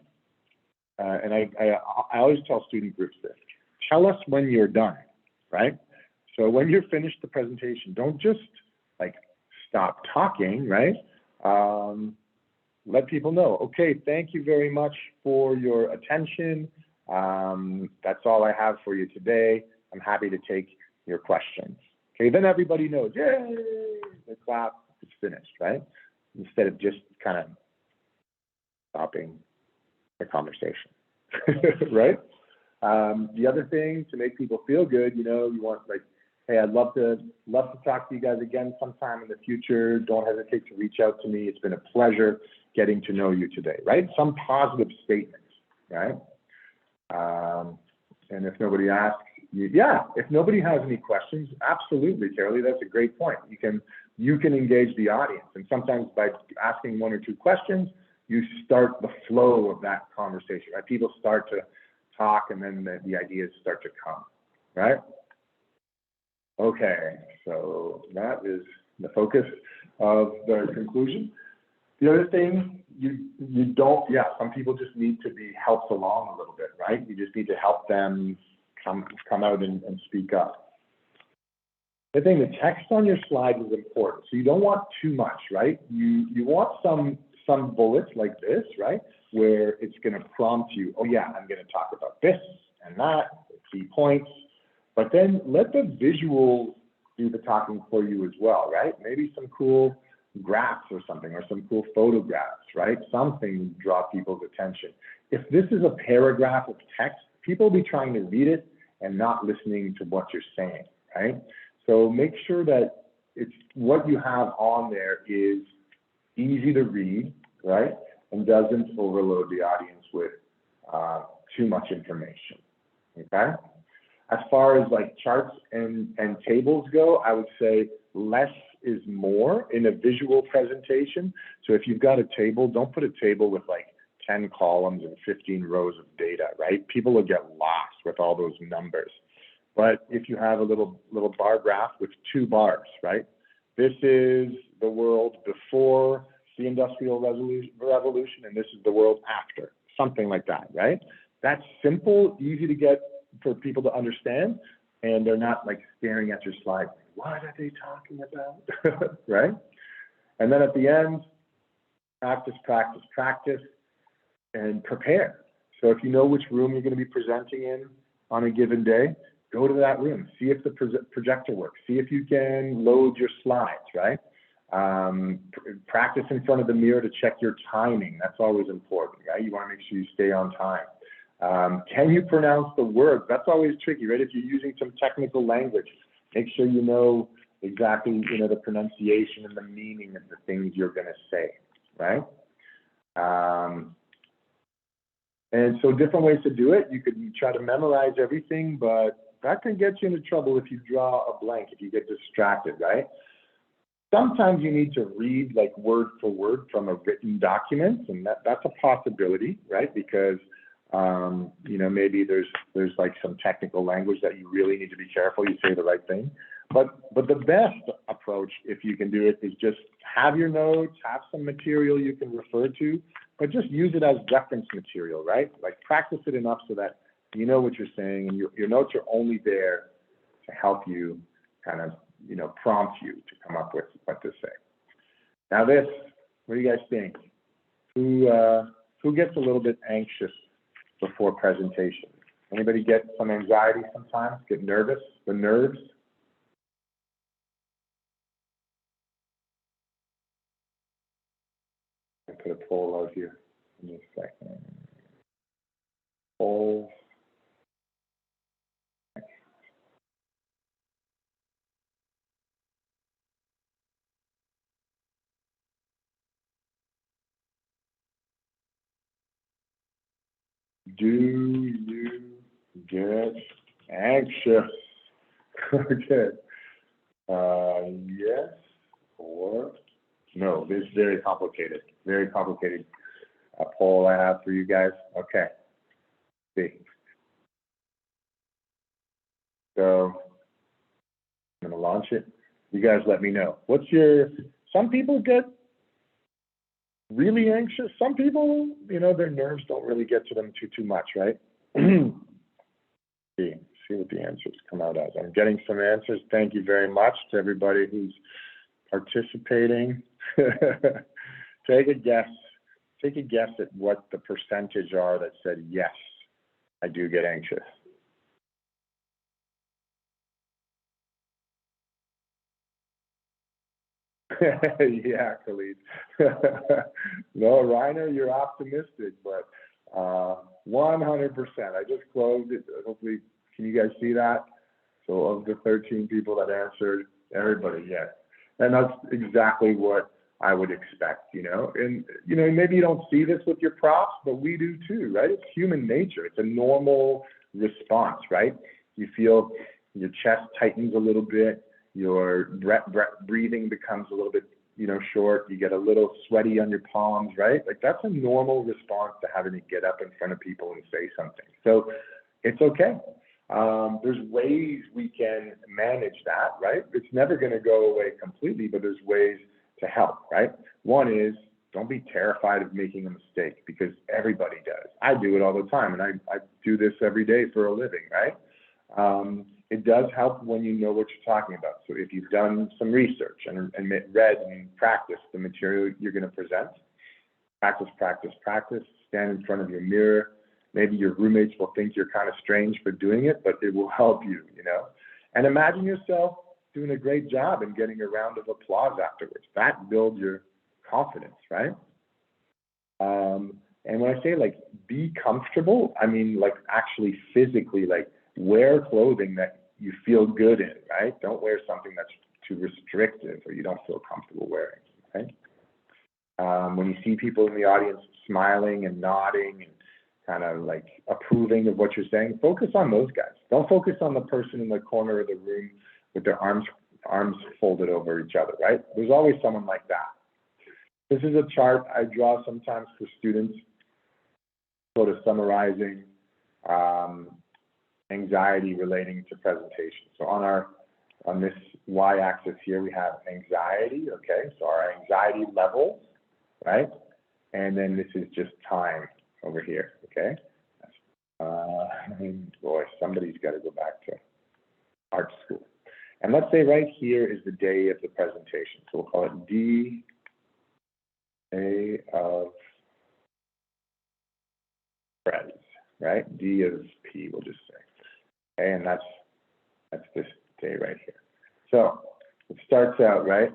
S1: and I always tell student groups this: tell us when you're done, right? So when you're finished the presentation, don't just like stop talking, right? Let people know, okay, thank you very much for your attention. That's all I have for you today. I'm happy to take your questions. Okay, then everybody knows, yay, the class is finished, right? Instead of just kind of stopping the conversation, right? The other thing to make people feel good, you want like, hey, I'd love to talk to you guys again sometime in the future. Don't hesitate to reach out to me. It's been a pleasure getting to know you today, right? Some positive statements, right? And if nobody asks, if nobody has any questions, absolutely, Carolee, that's a great point. You can engage the audience, and sometimes by asking one or two questions, you start the flow of that conversation, right? People start to talk, and then the ideas start to come, right? Okay, so that is the focus of the conclusion. The other thing, you don't, some people just need to be helped along a little bit, right? You just need to help them come out and speak up. The thing, the text on your slide is important. So you don't want too much, right? You want some bullets like this, right? Where it's going to prompt you, oh yeah, I'm going to talk about this and that, key points. But then let the visuals do the talking for you as well, right? Maybe some cool graphs or something, or some cool photographs, right? Something to draw people's attention. If this is a paragraph of text, people will be trying to read it and not listening to what you're saying, right? So make sure that what you have on there is easy to read, right? And doesn't overload the audience with too much information, okay? As far as like charts and tables go, I would say less is more in a visual presentation. So if you've got a table, don't put a table with like 10 columns and 15 rows of data, right? People will get lost with all those numbers. But if you have a little bar graph with 2 bars, right? This is the world before the Industrial Revolution, and this is the world after, something like that, right? That's simple, easy to get for people to understand, and they're not like staring at your slide, like, what are they talking about, right? And then at the end, practice, practice, practice, and prepare. So if you know which room you're going to be presenting in on a given day, go to that room, see if the projector works, see if you can load your slides, right? Practice in front of the mirror to check your timing. That's always important, right? You want to make sure you stay on time. Can you pronounce the words? That's always tricky, right? If you're using some technical language, make sure you know exactly, the pronunciation and the meaning of the things you're going to say, right? And so different ways to do it. You could try to memorize everything, but that can get you into trouble if you draw a blank, if you get distracted, right? Sometimes you need to read like word for word from a written document, and that's a possibility, right? Because you know, maybe there's like some technical language that you really need to be careful you say the right thing. But the best approach, if you can do it, is just have your notes, have some material you can refer to, but just use it as reference material, right? Like practice it enough so that you know what you're saying, and your notes are only there to help you kind of, you know, prompt you to come up with what to say. Now this, what do you guys think? Who gets a little bit anxious before presentation? Anybody get some anxiety sometimes? Get nervous? The nerves? I put a poll out here in a second. Poll. Do you get anxious? Okay. Yes or no? This is very complicated. Very complicated poll I have for you guys. Okay. See. So I'm gonna launch it. You guys let me know. What's your? Some people get really anxious. Some people, you know, their nerves don't really get to them too much, right? See what the answers come out as. I'm getting some answers. Thank you very much to everybody who's participating. Take a guess. Take a guess at what the percentage are that said, yes, I do get anxious. Yeah, Khalid. No, Reiner, you're optimistic, but 100%. I just closed it. Hopefully, can you guys see that? So of the 13 people that answered, everybody, yes. And that's exactly what I would expect, you know. And, you know, maybe you don't see this with your props, but we do too, right? It's human nature. It's a normal response, right? You feel your chest tightens a little bit, your breathing becomes a little bit, you know, short, you get a little sweaty on your palms, right? Like that's a normal response to having to get up in front of people and say something. So it's okay. There's ways we can manage that, right? It's never going to go away completely, but there's ways to help, right? One is don't be terrified of making a mistake because everybody does. I do it all the time, and I do this every day for a living, right? It does help when you know what you're talking about. So if you've done some research and read and practiced the material you're going to present, practice, practice, practice, stand in front of your mirror. Maybe your roommates will think you're kind of strange for doing it, but it will help you, you know. And imagine yourself doing a great job and getting a round of applause afterwards. That builds your confidence, right? And when I say like be comfortable, I mean like actually physically, like wear clothing that you feel good in, right? Don't wear something that's too restrictive or you don't feel comfortable wearing, right? When you see people in the audience smiling and nodding and kind of like approving of what you're saying, focus on those guys. Don't focus on the person in the corner of the room with their arms folded over each other, right? There's always someone like that. This is a chart I draw sometimes for students, sort of summarizing anxiety relating to presentation. So on this y-axis here, we have anxiety, okay? So our anxiety levels, right? And then this is just time over here, okay? Boy, somebody's got to go back to art school. And let's say right here is the day of the presentation. So we'll call it D, day of Prez, right? D of P, we'll just say. Okay, and that's this day right here. So it starts out, right?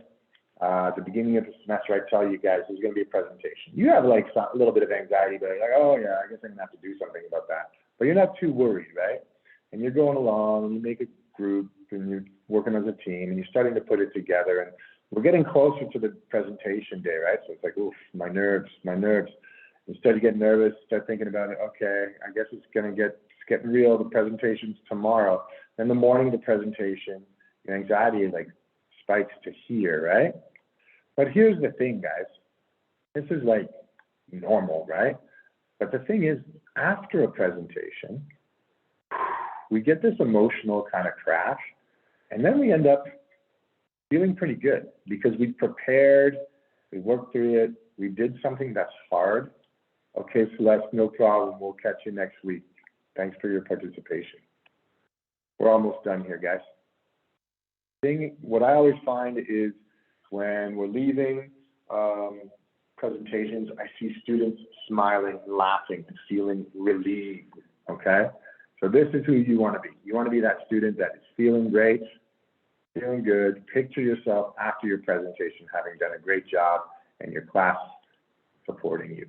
S1: At the beginning of the semester, I tell you guys there's going to be a presentation. You have like a little bit of anxiety, but you're like, oh yeah, I guess I'm going to have to do something about that. But you're not too worried, right? And you're going along, and you make a group, and you're working as a team, and you're starting to put it together. And we're getting closer to the presentation day, right? So it's like, oof, my nerves. You start to get nervous, start thinking about it. Okay, I guess it's getting real. The presentation's tomorrow. Then the morning of the presentation, your anxiety is like spikes to here, right? But here's the thing, guys. This is like normal, right? But the thing is, after a presentation, we get this emotional kind of crash, and then we end up feeling pretty good because we prepared, we worked through it, we did something that's hard. Okay, Celeste, no problem. We'll catch you next week. Thanks for your participation. We're almost done here, guys. What I always find is when we're leaving presentations, I see students smiling, laughing, and feeling relieved, okay? So this is who you want to be. You want to be that student that is feeling great, feeling good. Picture yourself after your presentation having done a great job and your class supporting you,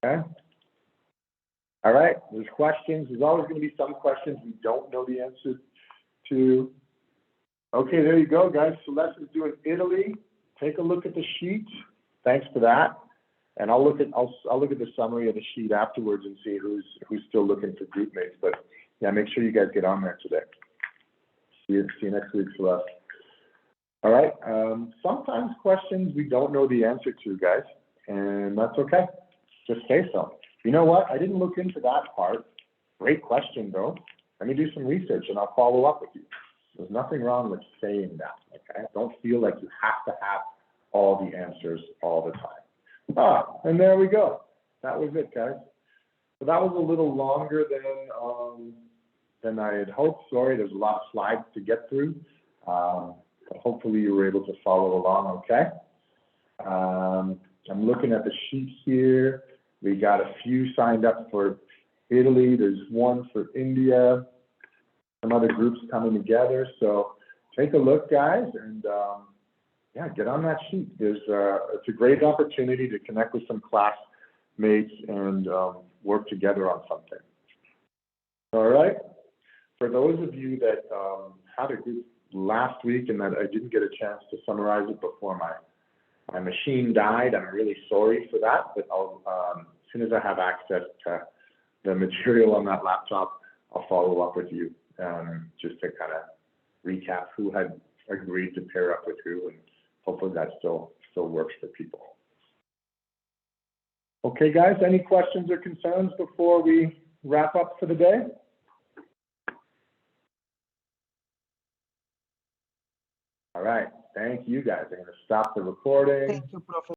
S1: okay? All right, there's questions. There's always going to be some questions we don't know the answer to. Okay, there you go, guys. Celeste is doing Italy. Take a look at the sheet. Thanks for that. And I'll look at the summary of the sheet afterwards and see who's still looking for group mates. But yeah, make sure you guys get on there today. See you next week, Celeste. All right. Sometimes questions we don't know the answer to, guys, and that's okay. Just say so. You know what? I didn't look into that part. Great question, though. Let me do some research and I'll follow up with you. There's nothing wrong with saying that, okay? Don't feel like you have to have all the answers all the time. And there we go. That was it, guys. So that was a little longer than I had hoped. Sorry, there's a lot of slides to get through. But hopefully you were able to follow along, okay? I'm looking at the sheet here. We got a few signed up for Italy. There's one for India. Some other groups coming together. So take a look, guys, and yeah, get on that sheet. It's a great opportunity to connect with some classmates and work together on something. All right. For those of you that had a group last week and that I didn't get a chance to summarize it before my machine died, I'm really sorry for that. But as soon as I have access to the material on that laptop, I'll follow up with you just to kind of recap who had agreed to pair up with who, and hopefully that still works for people. Okay, guys, any questions or concerns before we wrap up for the day? All right, thank you, guys. I'm going to stop the recording.
S4: Thank you, Professor.